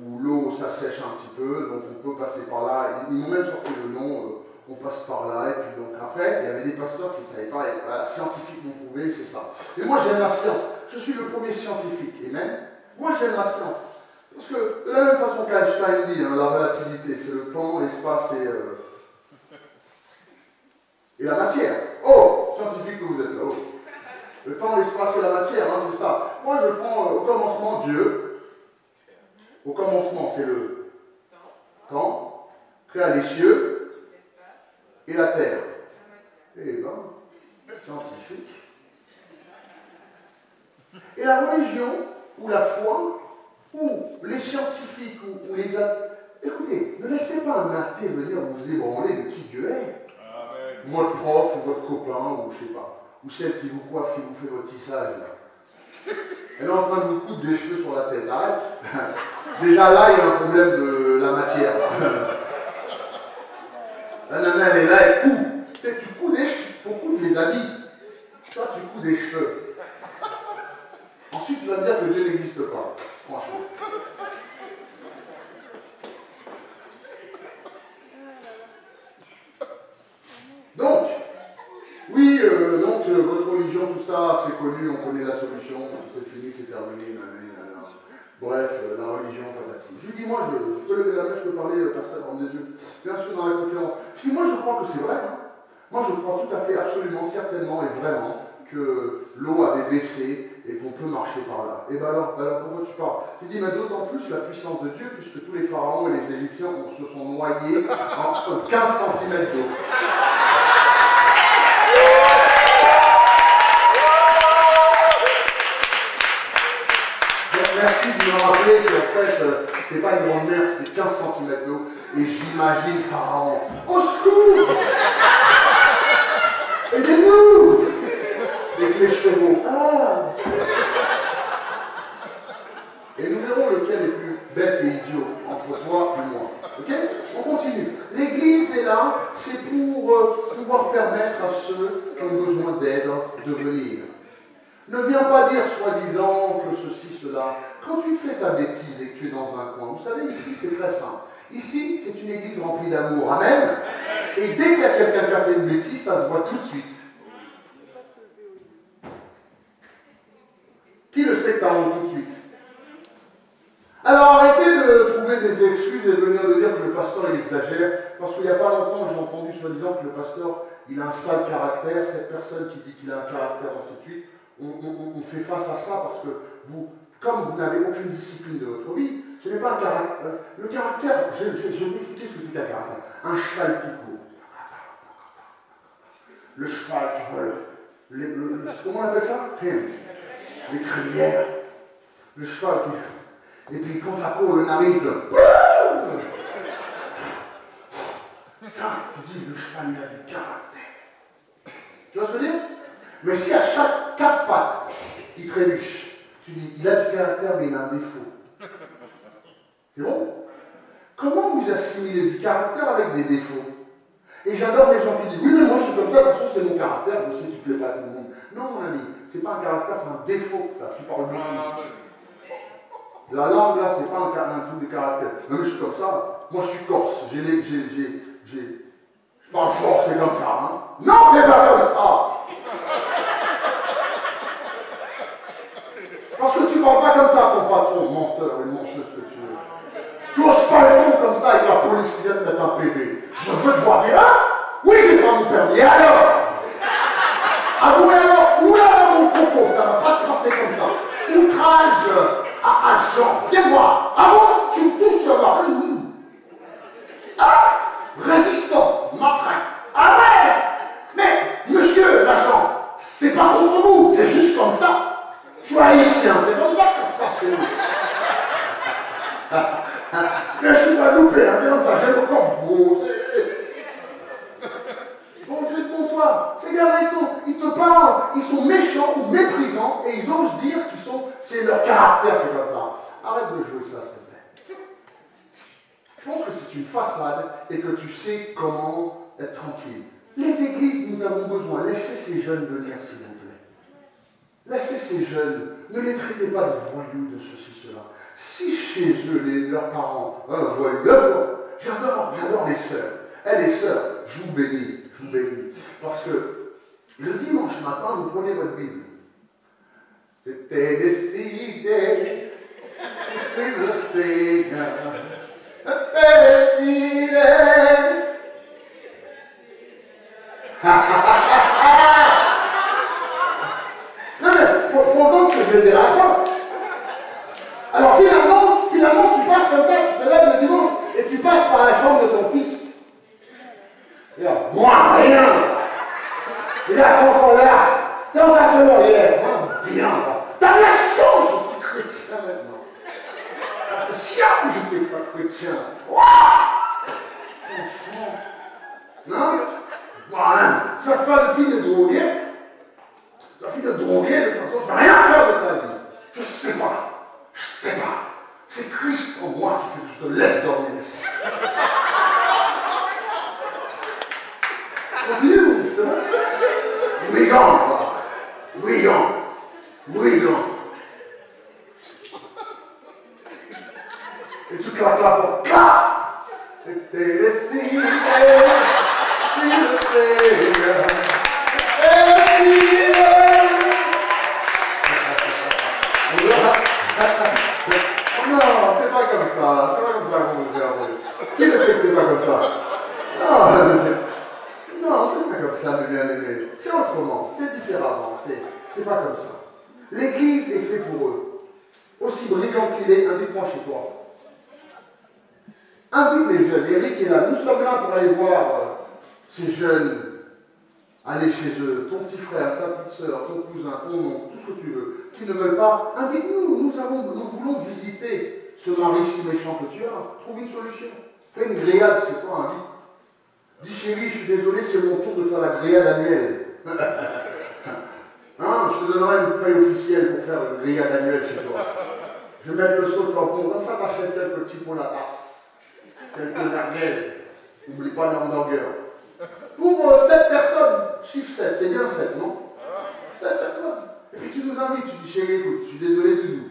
où l'eau s'assèche un petit peu, donc on peut passer par là. Ils m'ont même sorti le nom, on passe par là, et puis donc après, il y avait des pasteurs qui ne savaient pas, et voilà, scientifiques m'ont prouvé, c'est ça. Et moi j'aime la science, je suis le premier scientifique, et même, moi j'aime la science. Parce que de la même façon qu'Einstein dit, hein, la relativité, c'est le temps, l'espace et la matière. Oh, scientifique que vous êtes là, oh. Le temps, l'espace et la matière, hein, c'est ça. Moi je prends au commencement Dieu. Au commencement, c'est le temps, créa les cieux et la terre. Eh bien, scientifique. Et la religion, ou la foi, ou les scientifiques, ou les athées. Écoutez, ne laissez pas un athée venir vous ébranler de qui Dieu est. Amen. Votre prof, ou votre copain, ou je sais pas, ou celle qui vous coiffe, qui vous fait votre tissage, là. Elle est en train de vous coudre des cheveux sur la tête. Arrête. Déjà là, il y a un problème de la matière. La nana, elle est là, elle coud. Tu sais, tu couds des cheveux. Il faut coudre les habits. Toi, tu couds des cheveux. Ensuite, tu vas me dire que Dieu n'existe pas. Franchement. Donc, oui, votre religion, tout ça, c'est connu, on connaît la solution, c'est fini, c'est terminé, nanana. Bref, la religion, fantastique. Je lui dis, moi, je peux lever la main, je peux parler, pasteur, en des yeux, bien sûr, dans la conférence. Je dis, moi, je crois que c'est vrai. Hein. Moi, je crois tout à fait, absolument, certainement et vraiment que l'eau avait baissé et qu'on peut marcher par là. Et bien alors pourquoi tu parles? Tu dis, mais d'autant plus la puissance de Dieu, puisque tous les pharaons et les Égyptiens se sont noyés en 15 cm d'eau. Merci de me rappeler qu'en fait, c'est pas une grande mer, c'était 15 cm d'eau. Et j'imagine Pharaon. Au secours! Aidez-nous! Avec les chevaux. Ah! Et nous verrons lequel est plus bête et idiot entre toi et moi. Ok? On continue. L'Église est là, c'est pour pouvoir permettre à ceux qui ont besoin d'aide de venir. Ne viens pas dire soi-disant que ceci, cela. Quand tu fais ta bêtise et que tu es dans un coin, vous savez, ici c'est très simple. Ici, c'est une église remplie d'amour. Amen. Et dès qu'il y a quelqu'un qui a fait une bêtise, ça se voit tout de suite. Qui le sait que t'as honte tout de suite? Alors arrêtez de trouver des excuses et de venir de dire que le pasteur il exagère, parce qu'il n'y a pas longtemps j'ai entendu soi-disant que le pasteur il a un sale caractère, cette personne qui dit qu'il a un caractère ainsi de suite. On fait face à ça parce que vous, comme vous n'avez aucune discipline de votre vie, ce n'est pas un caractère. Le caractère, je vais t'expliquer ce que c'est qu'un caractère. Un cheval qui court. Le cheval qui vole. Comment on appelle ça? Les crinières. Le cheval qui. Et puis quand ça court, le narine. Ça, tu dis, le cheval il a du caractère. Tu vois ce que je veux dire? Mais si à chaque 4 pattes, il trébuche, tu dis, il a du caractère, mais il a un défaut. C'est bon? Comment vous assimilez du caractère avec des défauts? Et j'adore les gens qui disent, oui, mais moi je suis comme ça, de toute façon c'est mon caractère, je sais qu'il ne plaît pas à tout le monde. Non, mon ami, c'est pas un caractère, c'est un défaut. Là, tu parles beaucoup. La langue, là, c'est pas un truc de caractère. Non, mais je suis comme ça. Moi, je suis corse. Je parle fort, c'est comme ça. Hein. Non, c'est pas comme ça. Parce que tu ne parles pas comme ça à ton patron, menteur et menteuse que tu es. Tu n'oses pas le nom comme ça avec la police qui vient de mettre un PV. Je veux te voir dire, hein? Oui, j'ai pas mon permis. Et alors? Ah bon, et alors? Où là, mon coco? Ça ne va pas se passer comme ça. Outrage, pas haïtien, c'est comme ça que ça se passe chez nous. Mais je suis pas loupé, hein, c'est comme ça, j'ai le coffre gros. Bon Dieu, bonsoir. Ces gars-là, ils te parlent, ils sont méchants ou méprisants et ils osent dire c'est leur caractère qui est comme ça. Arrête de jouer ça, s'il te plaît. Je pense que c'est une façade et que tu sais comment être tranquille. Les églises, nous avons besoin. Laissez ces jeunes venir, s'il vous plaît. Laissez ces jeunes. Ne les traitez pas de voyous, de ceci, cela. Si chez eux, leurs parents, voyous, j'adore les sœurs. Les sœurs, je vous bénis. Parce que le dimanche matin, vous prenez votre Bible. C'était décidé, c'est le Seigneur. C'était décidé. Non mais, faut entendre ce que je vais dire à la fin. Alors finalement, tu passes comme ça, tu te lèves le dimanche, et tu passes par la chambre de ton fils. Et là, moi, rien. Il attend encore là. T'es en train de hier. Viens là. T'as la chance, je suis chrétien maintenant. Parce que si je n'étais pas chrétien, franchement, non, voilà, tu vas faire une fille de droguer. Ta fille de droguer, de toute façon, tu ne vas rien faire de ta vie. Je sais pas. C'est Christ en moi qui fait que je te laisse dormir ici. Continue, c'est vrai? We gone. Et tu claques la porte. Clac! C'était décidé, c'est le Seigneur. Non, c'est pas comme ça qu'on vous dit après. Qui le sait que c'est pas comme ça? Non, c'est pas comme ça, mes bien-aimés. C'est autrement, c'est différemment, c'est pas comme ça. L'église est faite pour eux. Aussi brillant qu'il est, invite-moi chez toi. Invite les jeunes, Eric est là, nous sommes là pour aller voir ces jeunes, aller chez eux, ton petit frère, ta petite soeur, ton cousin, ton oncle, tout ce que tu veux, qui ne veulent pas, invite-nous, nous voulons visiter ce mari si méchant que tu as, trouve une solution. Fais une grillade, c'est toi, invite. Dis chérie, je suis désolé, c'est mon tour de faire la grillade annuelle. Hein, je te donnerai une feuille officielle pour faire une grillade annuelle chez toi. Je vais mettre le saut de tampon, comme ça t'achètes quelques petits pots la tasse. Quelques merguez. N'oublie pas l'hamburger. Pour 7 personnes, chiffre 7, c'est bien 7, non? 7 personnes. Et puis tu nous invites, tu dis chérie, écoute, je suis désolé Doudou.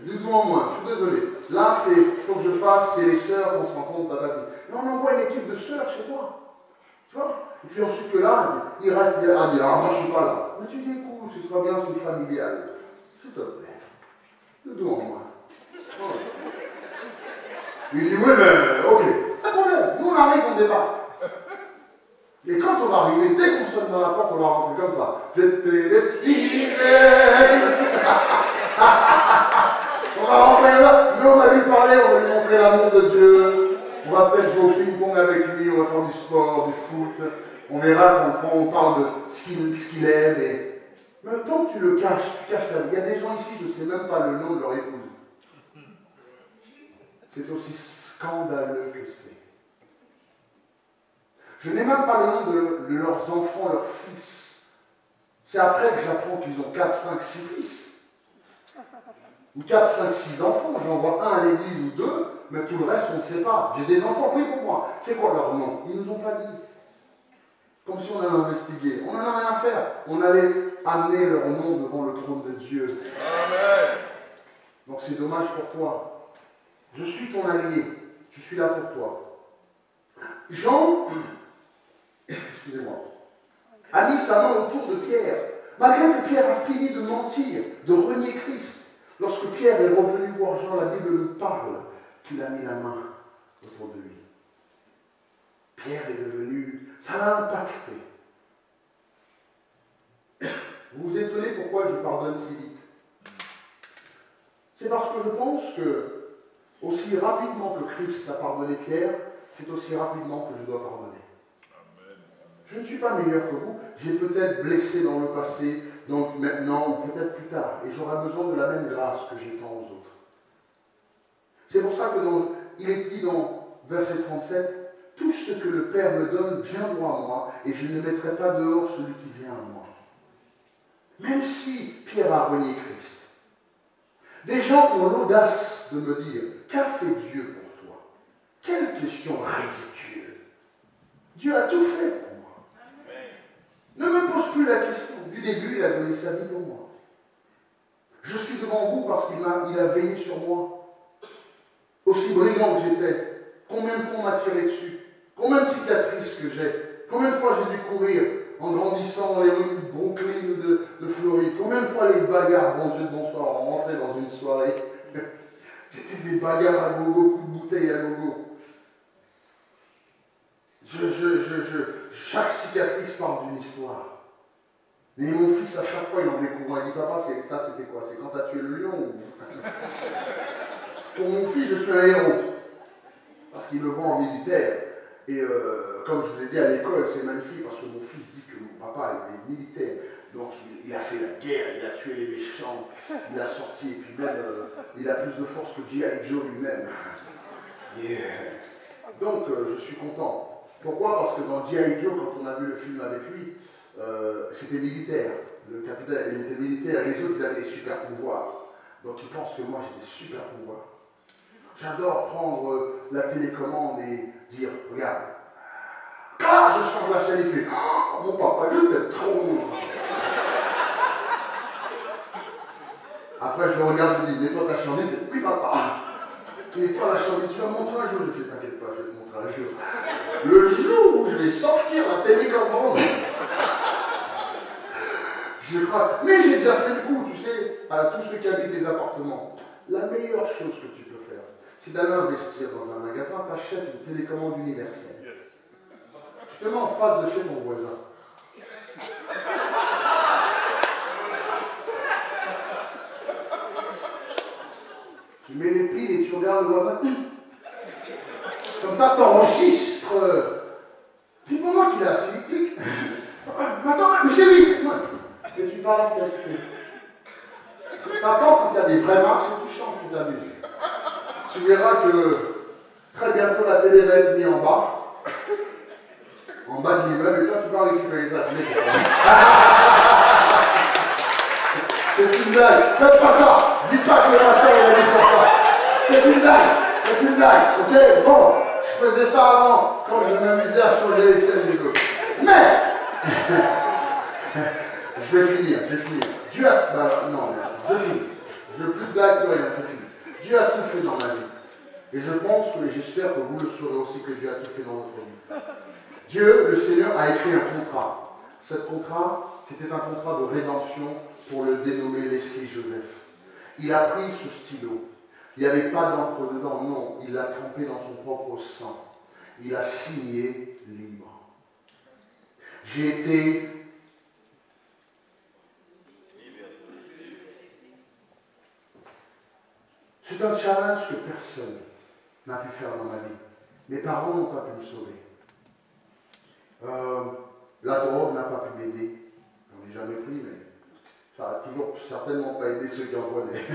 Doudou en moins, je suis désolé. Là, il faut que je fasse, c'est les sœurs qu'on se rencontre, patati. Mais on envoie une équipe de sœurs chez toi. Tu vois? Et puis ensuite que là, il reste à dire, ah moi je ne suis pas là. Mais tu dis, écoute, ce sera bien, c'est familial. S'il te plaît. Doudou en moins. Voilà. Il dit, oui, mais ok. Pas de problème. Nous on arrive, on débarque. Et quand on va arriver, dès qu'on sonne dans la porte, on va rentrer comme ça. J'étais décidé. On va rentrer là, mais on va lui parler, on va lui montrer l'amour de Dieu. On va peut-être jouer au ping-pong avec lui, on va faire du sport, du foot. On verra on parle de ce qu'il aime. Et... Mais tant que tu le caches, tu caches ta vie. Il y a des gens ici, je ne sais même pas le nom de leur épouse. C'est aussi scandaleux que c'est. Je n'ai même pas le nom de leurs enfants, leurs fils. C'est après que j'apprends qu'ils ont 4, 5, 6 fils. Ou 4, 5, 6 enfants. J'en vois un à l'église ou 2, mais tout le reste, on ne sait pas. J'ai des enfants, pris pour moi. C'est quoi leur nom? Ils ne nous ont pas dit. Comme si on allait investiguer. On n'en a rien à faire. On allait amener leur nom devant le trône de Dieu. Amen. Donc c'est dommage pour toi. Je suis ton allié. Je suis là pour toi. Jean, excusez-moi, a mis sa main autour de Pierre. Malgré que Pierre a fini de mentir, de renier Christ, lorsque Pierre est revenu voir Jean, la Bible nous parle qu'il a mis la main autour de lui. Pierre est devenu, ça l'a impacté. Vous vous étonnez pourquoi je pardonne si vite? C'est parce que je pense que aussi rapidement que Christ a pardonné Pierre, c'est aussi rapidement que je dois pardonner. Amen. Je ne suis pas meilleur que vous, j'ai peut-être blessé dans le passé, donc maintenant ou peut-être plus tard, et j'aurai besoin de la même grâce que j'étends aux autres. C'est pour ça que il est dit dans verset 37, « Tout ce que le Père me donne vient droit à moi, et je ne mettrai pas dehors celui qui vient à moi. » Même si Pierre a renié Christ, des gens ont l'audace de me dire, « Qu'a fait Dieu pour toi ?» Quelle question ridicule. Dieu a tout fait pour moi. Ne me pose plus la question. Du début, il a donné sa vie pour moi. Je suis devant vous parce qu'il a veillé sur moi. Aussi brigand que j'étais, combien de fois on m'a tiré dessus, combien de cicatrices que j'ai, combien de fois j'ai dû courir en grandissant dans les rues de Brooklyn ou de Floride, combien de fois les bagarres, bon Dieu de bonsoir, on rentrait dans une soirée, c'était des bagarres à gogo, coups de bouteille à gogo. Chaque cicatrice parle d'une histoire. Et mon fils, à chaque fois, il en découvre. Il dit, papa, ça c'était quoi? C'est quand tu as tué le lion ou... Pour mon fils, je suis un héros. Parce qu'il me voit en militaire. Et comme je vous l'ai dit à l'école, c'est magnifique parce que mon fils dit que mon papa est militaire. Donc il a fait la guerre, il a tué les méchants, il a sorti, et puis même il a plus de force que G.I. Joe lui-même. Donc je suis content. Pourquoi? Parce que dans G.I. Joe, quand on a vu le film avec lui, c'était militaire. Le capitaine, il était militaire, et les autres, ils avaient des super pouvoirs. Donc ils pensent que moi j'ai des super pouvoirs. J'adore prendre la télécommande et dire, regarde, ah, je change la chaîne, il fait, oh, mon papa, je t'aime trop. Après, je le regarde, je dis, nettoie ta chambre, il fait, oui papa. Nettoie la chambre, tu vas me montrer un jour, je fais, t'inquiète pas, je vais te montrer un jour. Le jour où je vais sortir la télécommande, je crois, mais j'ai déjà fait le coup, tu sais, à tous ceux qui habitent les appartements. La meilleure chose que tu peux faire, c'est d'aller investir dans un magasin, tu achètes une télécommande universelle. Tu te mets en face de chez ton voisin. Tu mets les piles et tu regardes le voisin. Comme ça, tu enregistres. C'est pas moi qui l'ai assis. Attends, mais chérie. Et tu parles avec tu t'attends quand il y a des vraies marches et tu changes, tu t'amuses. Tu verras que très bientôt la télé va être mise en bas de l'immeuble, et toi tu vas récupérer ça. C'est une blague, faites pas ça. Dites pas que le pasteur il a dit faire ça. C'est une blague, ok? Bon, je faisais ça avant, quand je m'amusais à changer les chaînes des autres. Mais, je vais finir. Dieu a... non, je finis. Je veux plus de blague, plus rien, je finis. Dieu a tout fait dans ma vie. Et je pense que, j'espère que vous le saurez aussi, que Dieu a tout fait dans votre vie. Dieu, le Seigneur, a écrit un contrat. Ce contrat, c'était un contrat de rédemption pour le dénommer Leslie Joseph. Il a pris ce stylo. Il n'y avait pas d'encre dedans, non. Il l'a trempé dans son propre sang. Il a signé libre. J'ai été... C'est un challenge que personne n'a pu faire dans ma vie. Mes parents n'ont pas pu me sauver. La drogue n'a pas pu m'aider. J'en ai jamais pris, mais ça n'a toujours certainement pas aidé ceux qui en prenaient.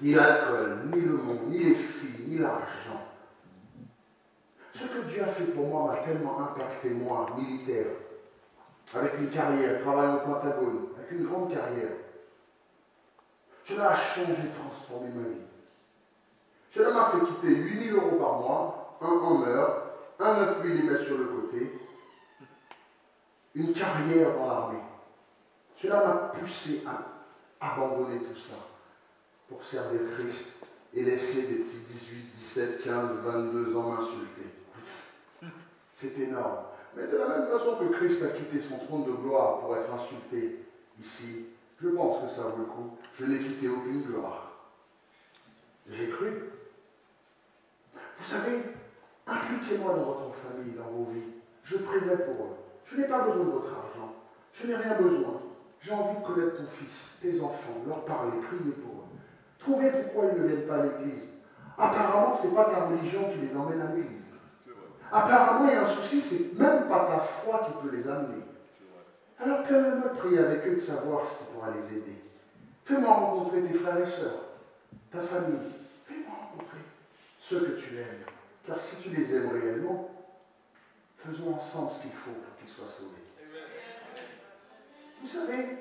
Ni l'alcool, ni le monde, ni les filles, ni l'argent. Ce que Dieu a fait pour moi m'a tellement impacté, moi, militaire, avec une carrière, travaillant au Pentagone, avec une grande carrière. Cela a changé, transformé ma vie. Cela m'a fait quitter 8 000 € par mois, un Hummer, un 9 mm sur le côté, une carrière dans l'armée. Cela m'a poussé à abandonner tout ça pour servir Christ et laisser des petits 18, 17, 15, 22 ans m'insulter. C'est énorme. Mais de la même façon que Christ a quitté son trône de gloire pour être insulté ici, je pense que ça vaut le coup. Je n'ai quitté aucune gloire. J'ai cru. Vous savez, impliquez-moi dans votre famille, dans vos vies. Je prierai pour eux. Je n'ai pas besoin de votre argent. Je n'ai rien besoin. J'ai envie de connaître ton fils, tes enfants, leur parler, prier pour eux. Trouvez pourquoi ils ne viennent pas à l'église. Apparemment, ce n'est pas ta religion qui les emmène à l'église. Apparemment, il y a un souci, c'est même pas ta foi qui peut les amener. Alors permets-moi de prier avec eux, de savoir ce qui pourra les aider. Fais-moi rencontrer tes frères et sœurs, ta famille. Fais-moi rencontrer ceux que tu aimes. Car si tu les aimes réellement, faisons ensemble ce qu'il faut pour qu'ils soient sauvés. Vous savez,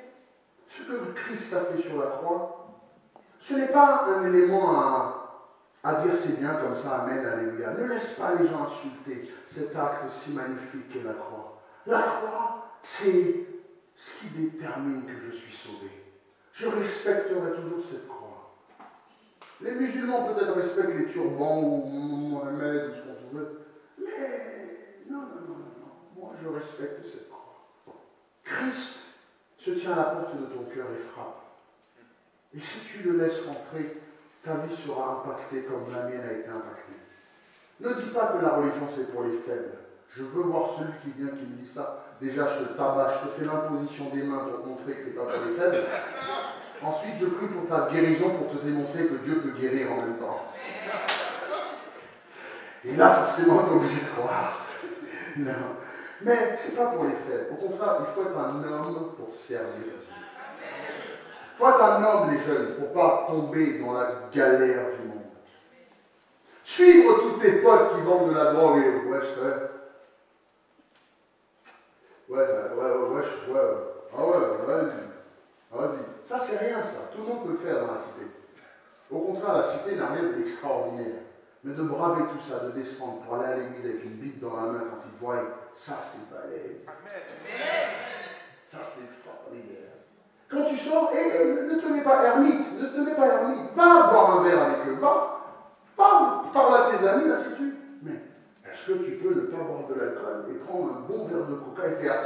ce que Christ a fait sur la croix, ce n'est pas un élément à dire c'est bien comme ça, amen, alléluia. Ne laisse pas les gens insulter cet acte si magnifique qu'est la croix. La croix, c'est ce qui détermine que je suis sauvé. Je respecterai toujours cette croix. Les musulmans peut-être respectent les turbans ou Mohamed ou ce qu'on veut, mais non. Moi, je respecte cette croix. Christ se tient à la porte de ton cœur et frappe. Et si tu le laisses rentrer, ta vie sera impactée comme la mienne a été impactée. Ne dis pas que la religion c'est pour les faibles. Je veux voir celui qui vient qui me dit ça. Déjà, je te tabasse, je te fais l'imposition des mains pour te montrer que c'est pas pour les faibles. Ensuite, je prie pour ta guérison pour te démontrer que Dieu peut guérir en même temps. Et là, forcément, tu es obligé de croire. Non. Mais c'est pas pour les faibles. Au contraire, il faut être un homme pour servir Dieu. Il faut être un homme, les jeunes, pour ne pas tomber dans la galère du monde. Suivre tous tes potes qui vendent de la drogue et vas-y. Ça, c'est rien, ça. Tout le monde peut le faire dans la cité. Au contraire, la cité n'a rien d'extraordinaire. Mais de braver tout ça, de descendre pour aller à l'église avec une Bible dans la main quand ils voient, ça, c'est balèze. Ça, c'est extraordinaire. Quand tu sors, ne te mets pas ermite, va boire un verre avec eux, va parler à tes amis, ainsi de suite. Mais est-ce que tu peux ne pas boire de l'alcool et prendre un bon verre de coca et faire...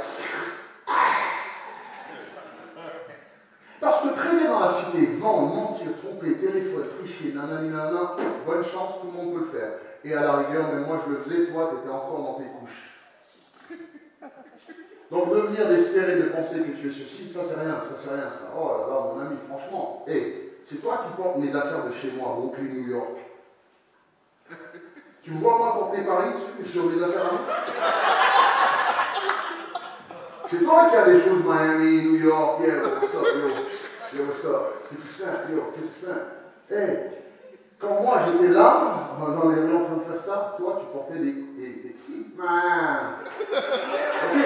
Parce que traîner dans la cité, vendre, mentir, tromper, téléphoner, tricher, nanani, bonne chance, tout le monde peut le faire. Et à la rigueur, même moi je le faisais, toi tu étais encore dans tes couches. Donc de venir d'espérer, de penser que tu es ceci, ça c'est rien, ça. Oh là là, mon ami, franchement, c'est toi qui portes mes affaires de chez moi, Brooklyn, New York. Tu me vois moi porter Paris sur mes affaires là. C'est toi qui as des choses, Miami, New York, yeah, what's up, yo, 50 Cent. Quand moi j'étais là, dans les rues en train de faire ça, toi tu portais des ok.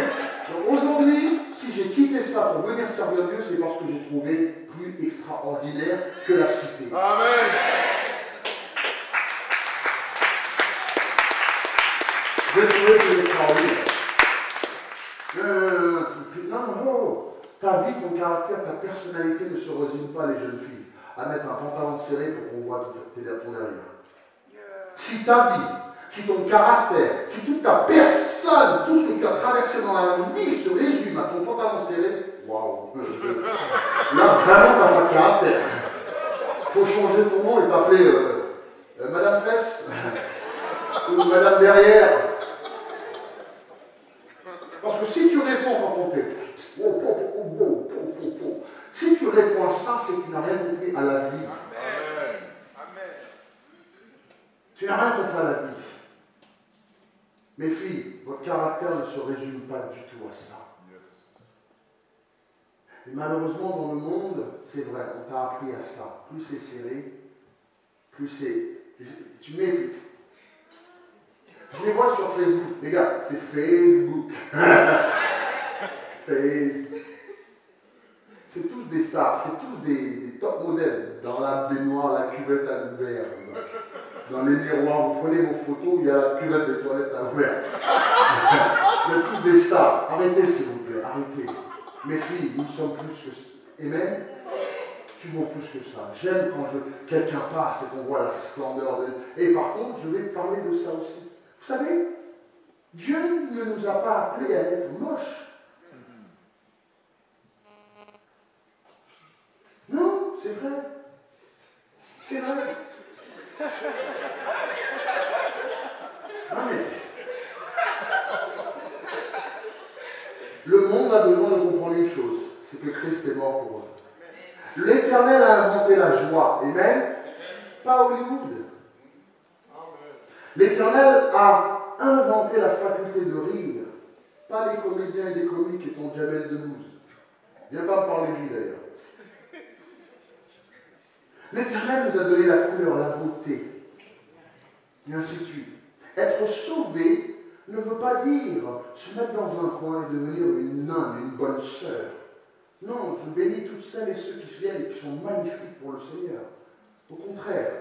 Donc aujourd'hui, si j'ai quitté ça pour venir servir Dieu, c'est parce que j'ai trouvé plus extraordinaire que la cité. Amen. J'ai trouvé plus extraordinaire. Non. Ta vie, ton caractère, ta personnalité ne se résume pas, les jeunes filles, à mettre un pantalon serré pour qu'on voit ton derrière. Si ta vie, si ton caractère, si toute ta personne, tout ce que tu as traversé dans la vie se résume à ton pantalon serré, waouh. Là, vraiment, tu n'as pas de caractère. Il faut changer ton nom et t'appeler Madame Fesse ou Madame Derrière. Parce que si tu réponds quand on fait si tu réponds à ça, c'est que tu n'as rien compris à la vie. Amen. Tu n'as rien compris à la vie. Mes filles, votre caractère ne se résume pas du tout à ça. Et malheureusement, dans le monde, c'est vrai, on t'a appris à ça. Plus c'est serré, plus c'est... Tu mets... Je les vois sur Facebook. Les gars, c'est Facebook. C'est tous des stars, c'est tous des top modèles. Dans la baignoire, la cuvette à l'ouvert. Dans les miroirs, vous prenez vos photos, il y a la cuvette des toilettes à l'ouvert. Vous êtes tous des stars. Arrêtez, s'il vous plaît, arrêtez. Mes filles, nous sommes plus que ça. Amen. Tu vaux plus que ça. J'aime quand quelqu'un passe et qu'on voit la splendeur de... Et par contre, je vais parler de ça aussi. Vous savez, Dieu ne nous a pas appelés à être moches. Non, c'est vrai. C'est vrai. Non mais... Le monde a besoin de comprendre une chose, c'est que Christ est mort pour eux. L'Éternel a inventé la joie. Amen. Pas Hollywood. L'Éternel a inventé la faculté de rire. Pas les comédiens et des comiques et ton Jamel Debbouze. Viens pas me parler de lui d'ailleurs. L'Éternel nous a donné la couleur, la beauté, et ainsi de suite. Être sauvé ne veut pas dire se mettre dans un coin et devenir une nonne, une bonne sœur. Non, je bénis toutes celles et ceux qui viennent et qui sont magnifiques pour le Seigneur. Au contraire,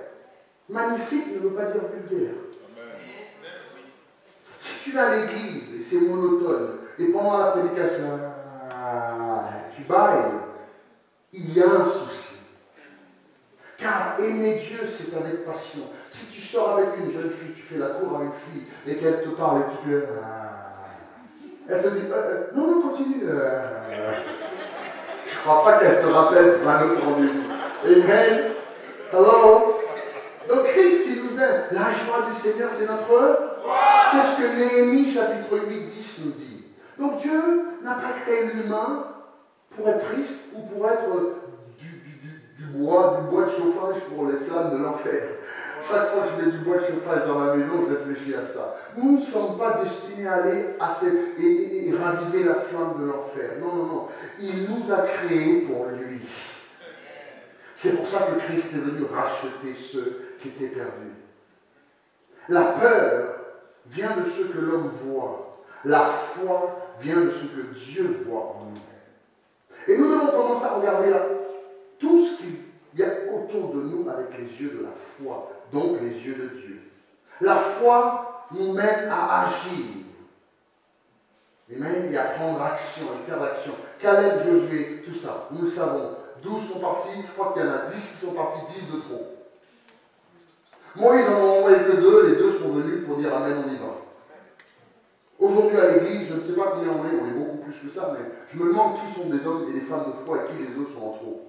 magnifique ne veut pas dire vulgaire. Si tu vas à l'église et c'est monotone, et pendant la prédication, tu bailles, il y a un souci. Car aimer Dieu, c'est avec passion. Si tu sors avec une jeune fille, tu fais la cour à une fille, et qu'elle te parle, et tu fais... elle te dit, non, non, continue. Je ne crois pas qu'elle te rappelle pour un autre rendez-vous. Amen. Hello. Donc Christ qui nous aime. La joie du Seigneur, c'est notre... C'est ce que Néhémie, chapitre 8, 10 nous dit. Donc Dieu n'a pas créé l'humain pour être triste ou pour être du bois de chauffage pour les flammes de l'enfer. Chaque fois que je mets du bois de chauffage dans ma maison, je réfléchis à ça. Nous ne sommes pas destinés à aller et raviver la flamme de l'enfer. Non, non, non. Il nous a créés pour lui. C'est pour ça que Christ est venu racheter ceux qui étaient perdus. La peur vient de ce que l'homme voit. La foi vient de ce que Dieu voit en nous. Et nous devons commencer à regarder là, tout ce qu'il y a autour de nous avec les yeux de la foi, donc les yeux de Dieu. La foi nous mène à agir. Amen, et à prendre action, et faire l'action. Caleb, Josué, tout ça, nous le savons. 12 sont partis, je crois qu'il y en a 10 qui sont partis, 10 de trop. Moïse en a envoyé que 2, les 2 sont venus pour dire Amen, on y va. Aujourd'hui à l'église, je ne sais pas combien on est beaucoup plus que ça, mais je me demande qui sont des hommes et des femmes de foi et qui les autres sont en trop.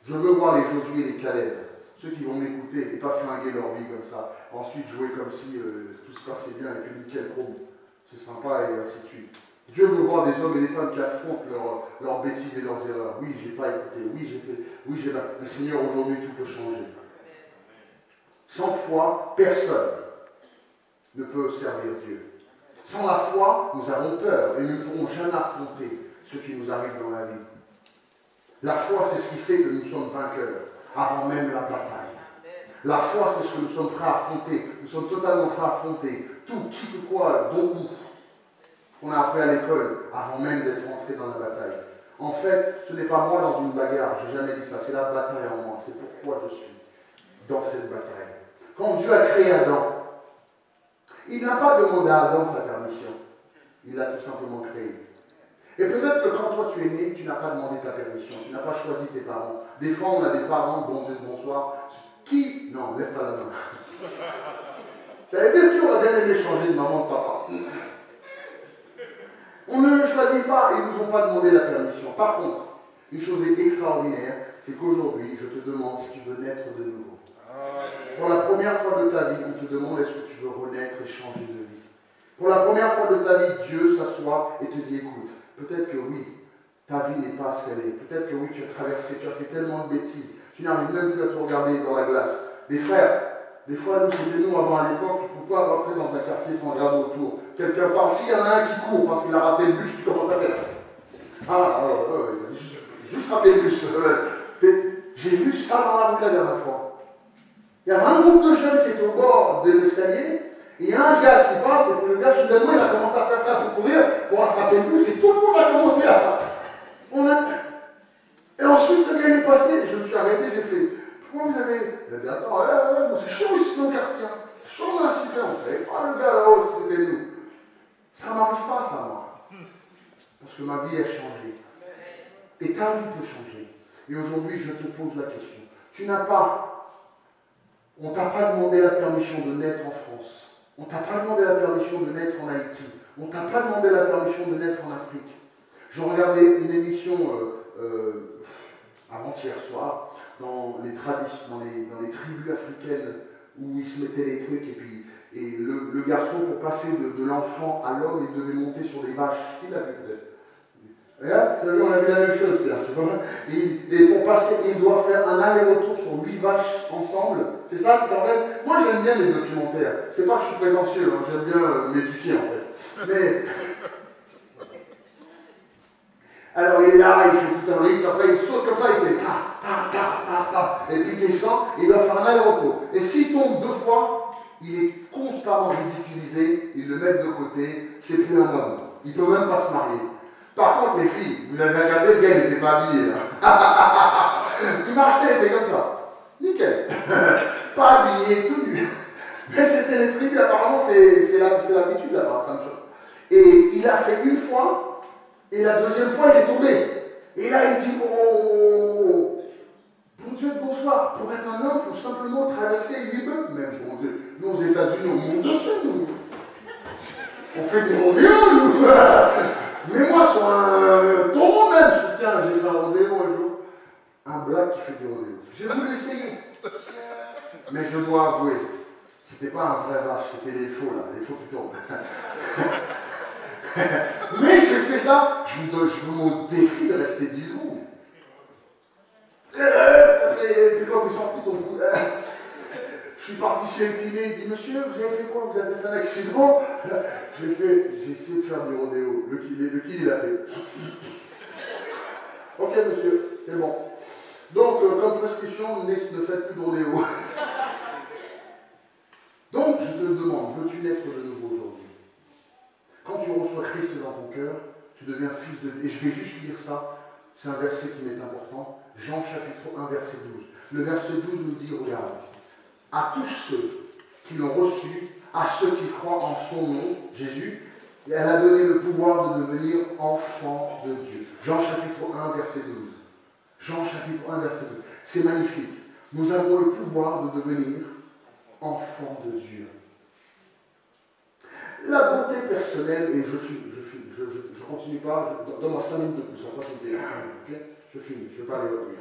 Je veux voir les Josué et les Caleb, ceux qui vont m'écouter et pas flinguer leur vie comme ça. Ensuite jouer comme si tout se passait bien et que nickel chrome. C'est sympa et ainsi de suite. Dieu veut voir des hommes et des femmes qui affrontent leurs bêtises et leurs erreurs. Oui, j'ai pas écouté, oui, j'ai fait, oui, j'ai pas. Le Seigneur, aujourd'hui, tout peut changer. Sans foi, personne ne peut servir Dieu. Sans la foi, nous avons peur et nous ne pourrons jamais affronter ce qui nous arrive dans la vie. La foi, c'est ce qui fait que nous sommes vainqueurs avant même la bataille. La foi, c'est ce que nous sommes prêts à affronter. Nous sommes totalement prêts à affronter tout, qui que quoi, beaucoup, qu'on a appris à l'école avant même d'être entré dans la bataille. En fait, ce n'est pas moi dans une bagarre, je n'ai jamais dit ça, c'est la bataille en moi. C'est pourquoi je suis dans cette bataille. Quand Dieu a créé Adam, il n'a pas demandé à Adam sa permission. Il l'a tout simplement créé. Et peut-être que quand toi tu es né, tu n'as pas demandé ta permission, tu n'as pas choisi tes parents. Des fois, on a des parents, bonsoir. Qui? Non, lève pas la main. Ça veut dire qui aurait bien aimé changer de maman, de papa. On ne le choisit pas et ils ne nous ont pas demandé la permission. Par contre, une chose extraordinaire, c'est qu'aujourd'hui, je te demande si tu veux naître de nouveau. Pour la première fois de ta vie, on te demande est-ce que tu veux renaître et changer de vie. Pour la première fois de ta vie, Dieu s'assoit et te dit écoute, peut-être que oui, ta vie n'est pas ce qu'elle est. Peut-être que oui, tu as traversé, tu as fait tellement de bêtises. Tu n'arrives même plus à te regarder dans la glace. Des frères, des fois, nous, c'était nous avant à l'époque, tu ne peux pas rentrer dans un quartier sans regarder autour. Quelqu'un parle, s'il y en a un qui court parce qu'il a raté le bus, tu commences à faire. Juste raté le bus. J'ai vu ça dans la rue la dernière fois. Il y avait un groupe de jeunes qui étaient au bord de l'escalier, et il y a un gars qui passe, et puis le gars, soudainement, il a commencé à faire ça pour courir, pour attraper le bus, et tout le monde a commencé à... Et ensuite, le gars est passé, je me suis arrêté, j'ai fait, pourquoi vous avez... Il a dit, attends, c'est chaud ici dans le quartier, chaud dans la cité, on fait, le gars là-haut, c'était nous. Ça ne m'arrive pas, ça, moi. Parce que ma vie a changé. Et ta vie peut changer. Et aujourd'hui, je te pose la question. Tu n'as pas... On ne t'a pas demandé la permission de naître en France. On ne t'a pas demandé la permission de naître en Haïti. On ne t'a pas demandé la permission de naître en Afrique. Je regardais une émission avant-hier soir dans les tribus africaines où ils se mettaient les trucs et le garçon, pour passer de l'enfant à l'homme, il devait monter sur des vaches. Qui l'a vu peut-être? Regarde, tu as vu, on a vu la même chose, c'est pas mal. Et pour passer, il doit faire un aller-retour sur 8 vaches ensemble. C'est ça, tu t'en rappelles? Moi, j'aime bien les documentaires. C'est pas que je suis prétentieux, hein, j'aime bien m'éduquer en fait. Mais Alors il est là, il fait tout un rythme, après il saute comme ça, il fait ta, ta, ta, ta, ta, et puis il descend, et il va faire un aller-retour. Et s'il tombe 2 fois, il est constamment ridiculisé, ils le mettent de côté, c'est plus un homme. Il ne peut même pas se marier. Par contre, les filles, vous avez regardé, le gars, il n'était pas habillé. Il marchait, il était comme ça. Nickel. Pas habillé, tout nu. Mais c'était les tribus, apparemment, c'est l'habitude là-bas, fin de chose. Et il a fait 1 fois, et la 2e fois, il est tombé. Et là, il dit, oh, bon Dieu, bonsoir. Pour être un homme, il faut simplement traverser 8 bœufs. Même, bon Dieu, nous aux États-Unis, on monte dessus, nous. On fait des rodéos, nous. Mais moi, sur un taureau même, je dis, tiens, j'ai fait un rodéo un jour. Un black qui fait du rodéo. J'ai voulu l'essayer. Mais je dois avouer, c'était pas un vrai vache, c'était les faux, là, les faux qui tombent. Mais j'ai fait ça, je me mets au défi de rester 10 secondes. Et puis quand tu es sorti ton coup, je suis parti chez le kiné, il dit, monsieur, vous avez fait quoi? Vous avez fait un accident? J'ai essayé de faire du rodéo. Le kiné, il a fait. Ok, monsieur, c'est bon. Donc, comme prescription, ne faites plus de rodéo. Donc, je te demande, veux-tu naître de nouveau aujourd'hui? Quand tu reçois Christ dans ton cœur, tu deviens fils de Dieu. Et je vais juste lire ça, c'est un verset qui m'est important. Jean chapitre 1, verset 12. Le verset 12 nous dit, regarde, à tous ceux qui l'ont reçu, à ceux qui croient en son nom, Jésus, elle a donné le pouvoir de devenir enfant de Dieu. Jean chapitre 1, verset 12. Jean chapitre 1, verset 12. C'est magnifique. Nous avons le pouvoir de devenir enfant de Dieu. La bonté personnelle, et je continue pas, donne-moi 5 minutes de plus, après tu me dis, ok, je finis, je ne vais pas les retenir.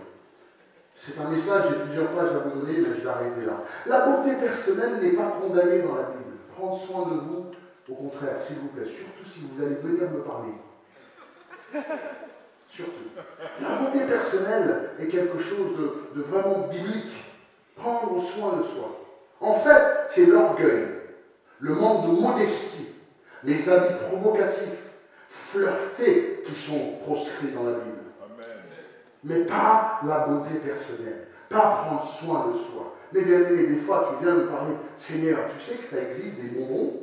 C'est un message, j'ai plusieurs pages à vous donner, mais je vais arrêter là. La bonté personnelle n'est pas condamnée dans la Bible. Prendre soin de vous, au contraire, s'il vous plaît, surtout si vous allez venir me parler. Surtout. La bonté personnelle est quelque chose de vraiment biblique. Prendre soin de soi. En fait, c'est l'orgueil, le manque de modestie, les habits provocatifs, flirtés qui sont proscrits dans la Bible. Amen. Mais pas la beauté personnelle, pas prendre soin de soi. Mais bien aimé, des fois tu viens me parler, Seigneur, tu sais que ça existe des bonbons,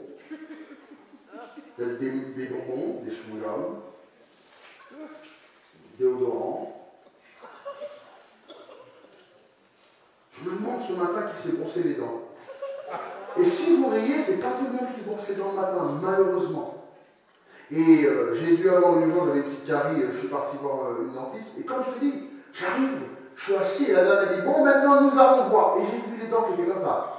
des bonbons, des chewing-gums, déodorants. Je me demande ce matin qui s'est brossé les dents. Et si vous riez, c'est pas tout le monde qui se brosse les dents le matin, malheureusement. Et j'ai dû avoir une jour, j'avais une petite carie, je suis parti voir une dentiste, et comme je te dis, j'arrive, je suis assis, et la dame a dit, bon, maintenant nous allons voir. Et j'ai vu les dents qui étaient comme ça.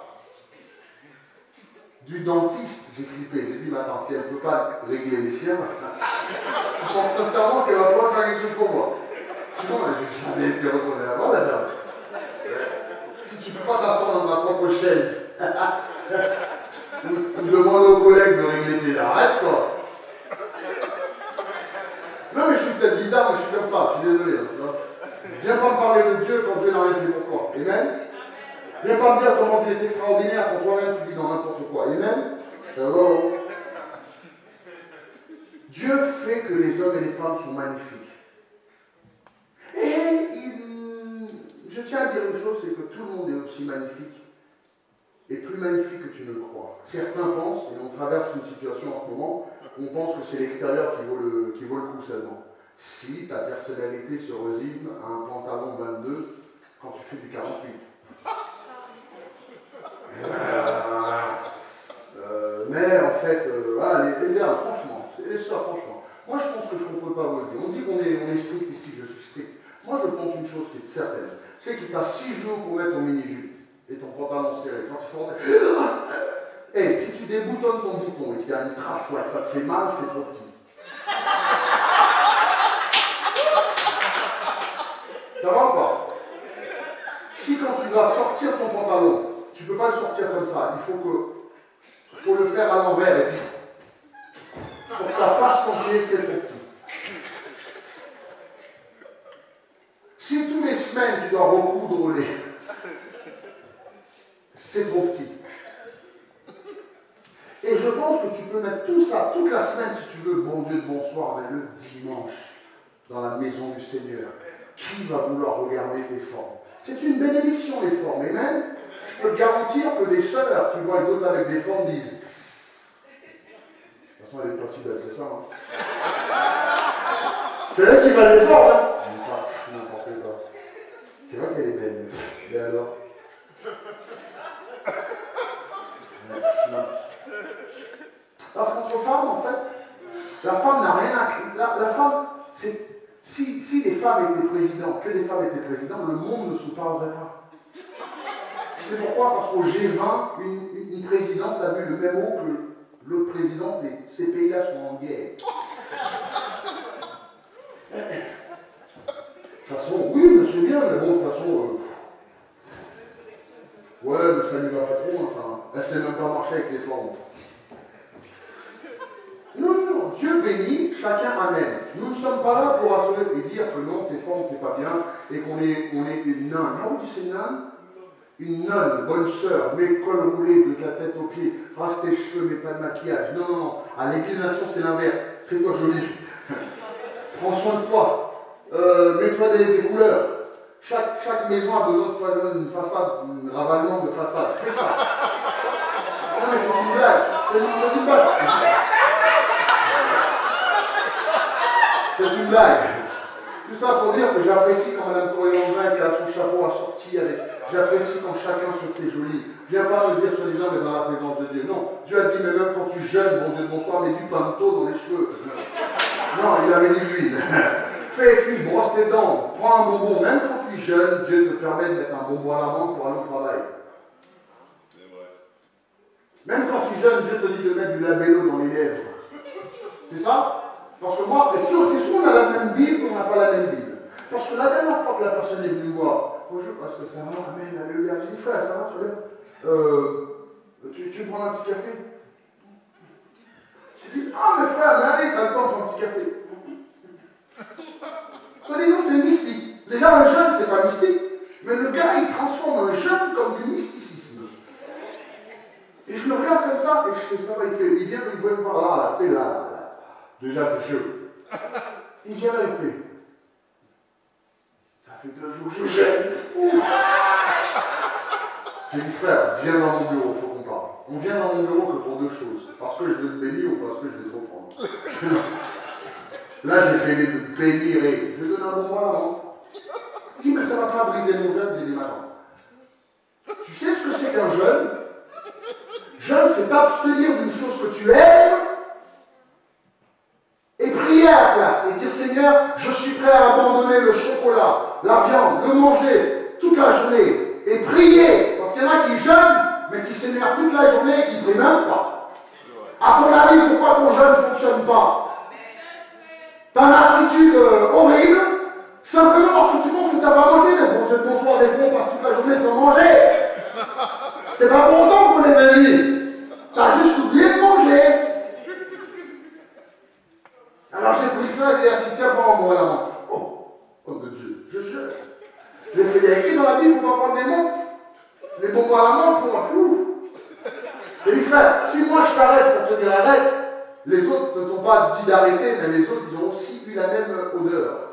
Du dentiste, j'ai flippé, j'ai dit, mais attends, si elle ne peut pas régler les siennes, je pense sincèrement qu'elle va pouvoir faire quelque chose pour moi. Sinon, j'ai jamais été retourné la voir, la dame. Si tu ne peux pas t'asseoir dans ta propre chaise, ou demander aux collègues de régler tes dents, arrête toi. Non mais je suis peut-être bizarre, mais je suis comme ça, je suis désolé. Viens pas me parler de Dieu quand Dieu n'a rien fait pour toi. Amen. Viens pas me dire comment tu es extraordinaire quand toi-même tu vis dans n'importe quoi. Amen. Hello. Dieu fait que les hommes et les femmes sont magnifiques. Et je tiens à dire une chose, c'est que tout le monde est aussi magnifique et plus magnifique que tu ne le crois. Certains pensent, et on traverse une situation en ce moment, on pense que c'est l'extérieur qui vaut le coup seulement. Si ta personnalité se résume à un pantalon 22 quand tu fais du 48. Mais en fait, voilà, les gars, franchement, les soeurs, franchement, moi je pense que je ne contrôle pas vos vies. On dit qu'on est strict ici, je suis strict. Moi je pense une chose qui est certaine, c'est qu'il t'a 6 jours pour mettre ton mini-jupe et ton pantalon serré. Quand il faut... Hey, si tu déboutonnes ton bouton et qu'il y a une trace là, ça te fait mal, c'est trop petit. Ça va ou pas? Si quand tu vas sortir ton pantalon, tu ne peux pas le sortir comme ça, il faut le faire à l'envers et puis pour que ça passe ton pied, c'est trop petit. Si tous les semaines tu dois recoudre les... c'est trop petit. Et je pense que tu peux mettre tout ça, toute la semaine si tu veux, bon Dieu de bonsoir, mais le dimanche, dans la maison du Seigneur. Qui va vouloir regarder tes formes? C'est une bénédiction, les formes. Amen. Je peux te garantir que des sœurs qui voient d'autres avec des formes disent: de toute façon, elle n'est pas si belle, c'est ça, hein? C'est elle qui va les formes, hein? N'importe quoi. C'est vrai qu'elle est belle. Et alors? Parce qu'entre femmes, en fait, la femme n'a rien à... La femme, c'est... Si les femmes étaient présidentes, que les femmes étaient présidentes, le monde ne se parlerait pas. C'est pourquoi? Parce qu'au G20, une présidente a vu le même mot que l'autre présidente, et ces pays-là sont en guerre. De toute façon, oui, mais c'est bien, mais bon, de toute façon... ouais, mais ça ne va pas trop, enfin. Elle ne sait même pas marcher avec ses formes. Non, non, Dieu bénit, chacun amène. Nous ne sommes pas là pour assurer et dire que non, tes formes, c'est pas bien, et qu'on est une nonne. Ah oui, c'est une nonne? Une nonne, bonne sœur, mets le col roulé de ta tête aux pieds, rase tes cheveux, mets pas de maquillage. Non, non, non. À l'église nation, c'est l'inverse. Fais-toi joli. Prends soin de toi. Mets-toi des couleurs. Chaque maison a besoin de faire une façade, un ravalement de façade. Fais ça. Non, mais c'est une blague. C'est une blague. C'est une blague. Tout ça pour dire que j'apprécie quand Mme Corée-Langevin, qui a son chapeau assorti avec... J'apprécie quand chacun se fait joli. Viens pas me dire soi-disant, mais dans la présence de Dieu. Non, Dieu a dit, mais même quand tu jeûnes, mon Dieu de bonsoir, mets du panto dans les cheveux. Non, il avait dit l'huile. Fais cuire, brosse tes dents, prends un bonbon. Même quand tu jeûnes, Dieu te permet de mettre un bonbon à l'amande pour aller au travail. Même quand tu jeûnes, Dieu te dit de mettre du labello dans les lèvres. C'est ça? Parce que moi, si c'est sûr, on a la même Bible, on n'a pas la même Bible. Parce que la dernière fois que la personne est venue me voir, bonjour, parce que ça va, amen, alléluia, j'ai dit, frère, ça va, très bien. Tu prends un petit café? J'ai dit, ah, mais frère, mais allez, t'as le temps pour un petit café. Soit disant, c'est mystique. Déjà, un jeûne, c'est pas mystique, mais le gars, il transforme un jeûne comme du mysticisme. Et je le regarde comme ça, et je fais ça, il vient, il voit me voir, là, tu sais, là. Déjà, c'est chaud. Il vient là, il fait. Ça fait 2 jours que je jeûne. J'ai dit, frère, viens dans mon bureau, il faut qu'on parle. On vient dans mon bureau que pour 2 choses. Parce que je veux te bénir ou parce que je vais te reprendre. Là, j'ai fait les bénir et je lui donne un bonbon à la menthe. Il dit, mais ça ne va pas briser mon jeûne. J'ai dit, maintenant. Tu sais ce que c'est qu'un jeûne? Jeûne, c'est t'abstenir d'une chose que tu aimes et prier à la place et dire, Seigneur, je suis prêt à abandonner le chocolat, la viande, le manger toute la journée et prier. Parce qu'il y en a qui jeûnent, mais qui s'énervent toute la journée et qui ne prient même pas. À ton avis, pourquoi ton jeûne ne fonctionne pas? Tu as une attitude horrible, simplement parce que tu penses que tu n'as pas mangé, mais bon, Dieu de bonsoir des fois, on passe toute la journée sans manger. C'est pas pour autant qu'on est béni. Tu as juste oublié de manger. Alors j'ai pris frère et il a dit, tiens, prends moi la main. Oh de Dieu, je jeûne. J'ai fait, il y a écrit dans la Bible, il ne faut pas prendre des montres. Les bonbons à la main pour un coup. J'ai dit, frère, si moi je t'arrête pour te dire arrête, les autres ne t'ont pas dit d'arrêter, mais les autres, ils ont aussi eu la même odeur.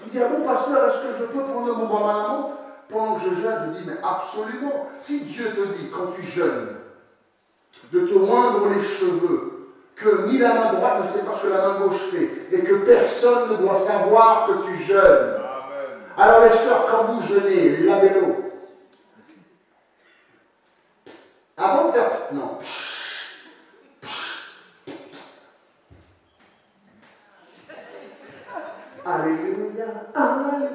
Il dit, ah bon, pasteur, est-ce que je peux prendre le bonbon à la menthe pendant que je jeûne? Je dis, mais absolument. Si Dieu te dit, quand tu jeûnes, de te oindre les cheveux, que ni la main droite ne sait pas ce que la main gauche fait, et que personne ne doit savoir que tu jeûnes. Amen. Alors les sœurs, quand vous jeûnez, lavez-le. Avant de faire... Non. Alléluia, alléluia.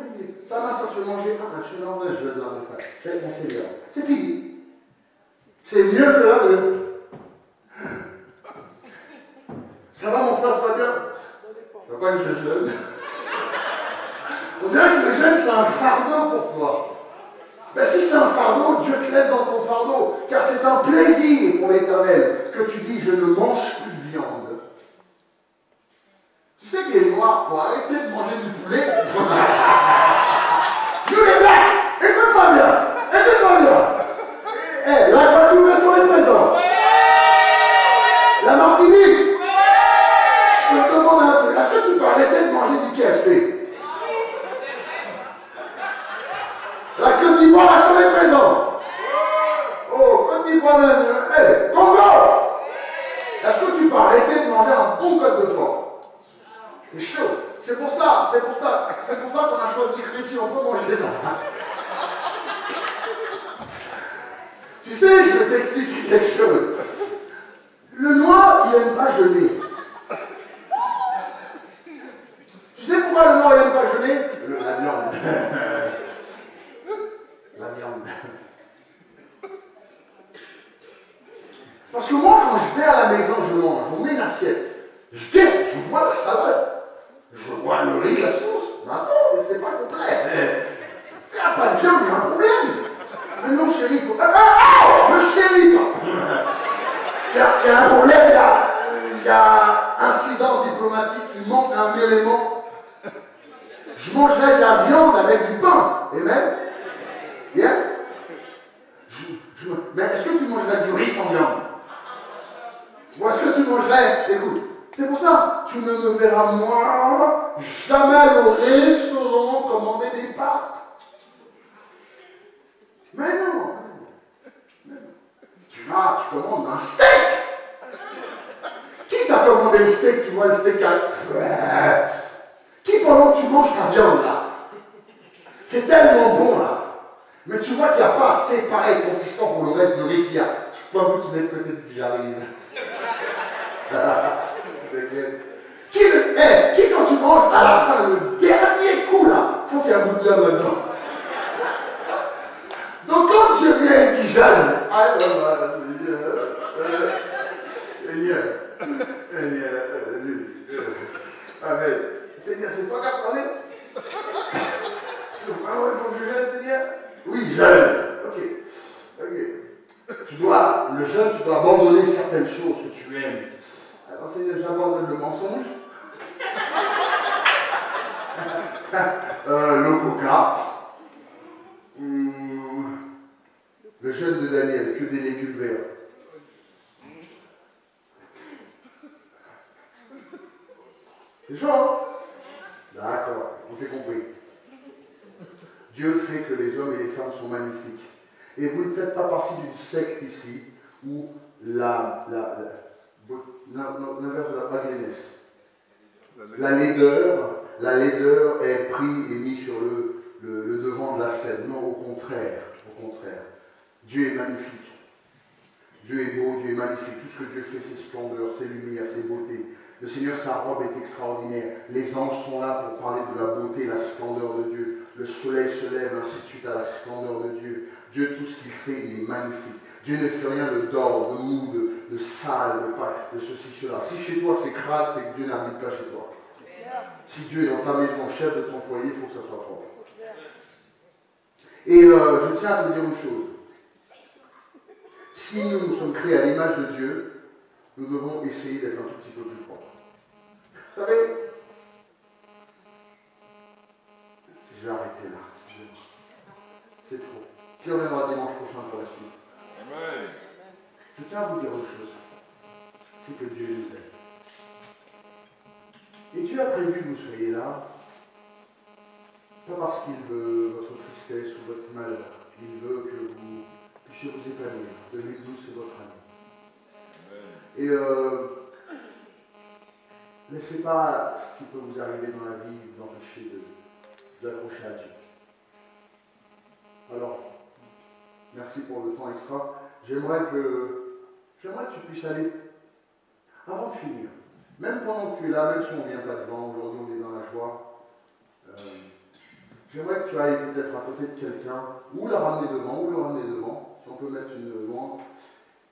Ça m'a sorti manger quand je suis dans un jeûne là, mon frère. J'ai mon Seigneur. C'est fini. C'est mieux que là de... Ça va mon frère, tout va bien? Je ne veux pas que je jeûne. On dirait que le jeûne c'est un fardeau pour toi. Mais si c'est un fardeau, Dieu te laisse dans ton fardeau. Car c'est un plaisir pour l'Éternel que tu dis je ne mange plus de viande. Tu sais que les Noirs, pour arrêter de manger du poulet, nous les Blacks, écoute-moi bien, écoute-moi bien. La Guadeloupe, est-ce qu'on est présent? La Martinique? Je peux te demander un truc, est-ce que tu peux toi-même, hey, Congo! Est-ce que tu peux arrêter de manger un bon côte de porc? C'est chaud. C'est pour ça qu'on a choisi Chrétien, on peut manger ça. Tu sais, je vais t'expliquer quelque chose. Le noir, il n'aime pas jeûner. Tu sais pourquoi le noir, il n'aime pas jeûner? La viande. La viande. Parce que moi, quand je vais à la maison, je mange, on met une assiette. Je vois la salade. Je vois le riz, la sauce. Mais attends, c'est pas le contraire. S'il n'y a pas de viande, il y a un problème. Mais non, chérie, il faut. Le chéri, il y a un problème, il y a incident diplomatique, il manque un élément. Je mangerais de la viande avec du pain. Et même, bien. Mais est-ce que tu mangerais du riz sans viande? Ou est-ce que tu mangerais, écoute, c'est pour ça, tu ne me verras moi jamais au restaurant commander des pâtes. Mais non. Tu commandes un steak. Qui t'a commandé le steak? Tu vois le steak à... Qui pendant que tu manges ta viande là? C'est tellement bon là. Mais tu vois qu'il n'y a pas assez pareil consistant pour le reste de riz qu'il y a. Tu peux pas vous te mettre peut-être si j'arrive. Qui quand tu manges à la fin, le dernier coup là, faut qu'il y ait un bout de viande là-dedans. Donc quand je viens et dis jeune, Seigneur, c'est toi qui as parlé? C'est vraiment il faut que je jeûne, Seigneur? Oui, jeûne. Ok. Le jeûne, tu dois abandonner certaines choses que tu aimes. Alors Seigneur, j'abandonne le mensonge. Le coca. Le jeûne de Daniel, que des légumes verts. C'est chaud, hein? D'accord, on s'est compris. Dieu fait que les hommes et les femmes sont magnifiques. Et vous ne faites pas partie d'une secte ici où l'inverse de la ugliness. La laideur est prise et mise sur le devant de la scène. Non, au contraire. Dieu est magnifique. Dieu est beau, Dieu est magnifique. Tout ce que Dieu fait, c'est splendeur, c'est lumière, c'est beauté. Le Seigneur, sa robe est extraordinaire. Les anges sont là pour parler de la beauté, la splendeur de Dieu. Le soleil se lève, ainsi de suite, à la splendeur de Dieu. Dieu, tout ce qu'il fait, il est magnifique. Dieu ne fait rien de d'or, de mou, de sale, de ceci, cela. Si chez toi c'est crade, c'est que Dieu n'habite pas chez toi. Si Dieu est dans ta maison, chef de ton foyer, il faut que ça soit propre. Et je tiens à te dire une chose. Si nous sommes créés à l'image de Dieu, nous devons essayer d'être un tout petit peu plus propres. Vous savez, je vais arrêter là. C'est trop. Qui reviendra dimanche prochain pour la suite? Amen. Je tiens à vous dire une chose. C'est que Dieu nous aime. Et Dieu a prévu que vous soyez là, pas parce qu'il veut votre tristesse ou votre malheur. Il veut que vous puissiez vous épanouir. 2012, c'est votre année. Et laissez pas ce qui peut vous arriver dans la vie vous empêcher d'accrocher à Dieu. Alors, merci pour le temps extra. J'aimerais que tu puisses aller, avant de finir, même pendant que tu es là, même si on ne vient pas devant, aujourd'hui on est dans la joie, j'aimerais que tu ailles peut-être à côté de quelqu'un, ou la ramener devant, ou le ramener devant, si on peut mettre une louange,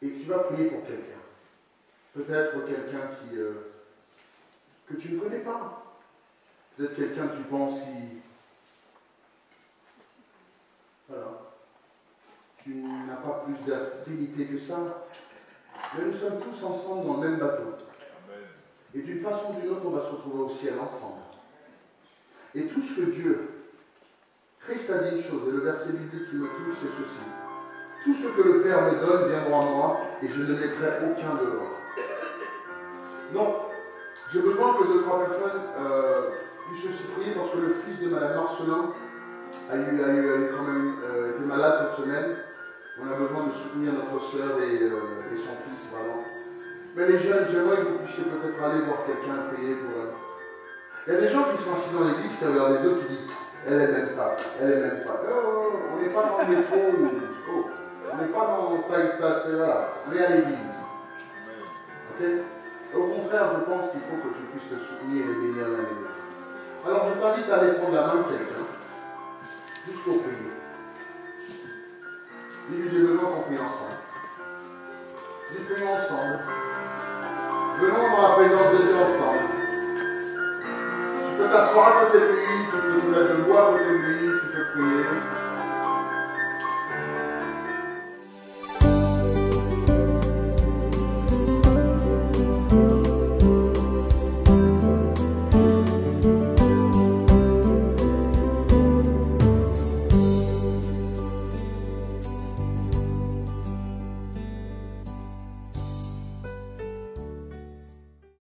et que tu vas prier pour quelqu'un. Peut-être quelqu'un que tu ne connais pas. Peut-être quelqu'un que tu penses qui... Voilà. Tu n'as pas plus d'affinité que ça. Mais nous sommes tous ensemble dans le même bateau. Et d'une façon ou d'une autre, on va se retrouver au ciel ensemble. Et tout ce que Dieu, Christ a dit une chose, et le verset biblique qui me touche, c'est ceci. Tout ce que le Père me donne viendra à moi, et je ne mettrai aucun dehors. Donc, j'ai besoin que 2-3 personnes puissent aussi prier parce que le fils de Mme Marcelin a quand même été malade cette semaine. On a besoin de soutenir notre soeur et son fils, vraiment. Mais les jeunes, j'aimerais que vous puissiez peut-être aller voir quelqu'un, prier pour eux. Il y a des gens qui sont assis dans l'église qui regardent les autres qui disent elle est même pas, elle est même pas. Oh, on n'est pas dans le métro, oh, on n'est pas dans voilà, on est à l'église. Ok? Au contraire, je pense qu'il faut que tu puisses te soutenir et bénir l'un et l'autre. Alors je t'invite à aller prendre la main de quelqu'un, juste pour prier. Dis-lui, j'ai besoin qu'on prie ensemble. Dis, prions ensemble. Venons dans la présence de Dieu ensemble. Tu peux t'asseoir à côté de lui, tu peux te mettre debout à côté de lui, tu peux prier.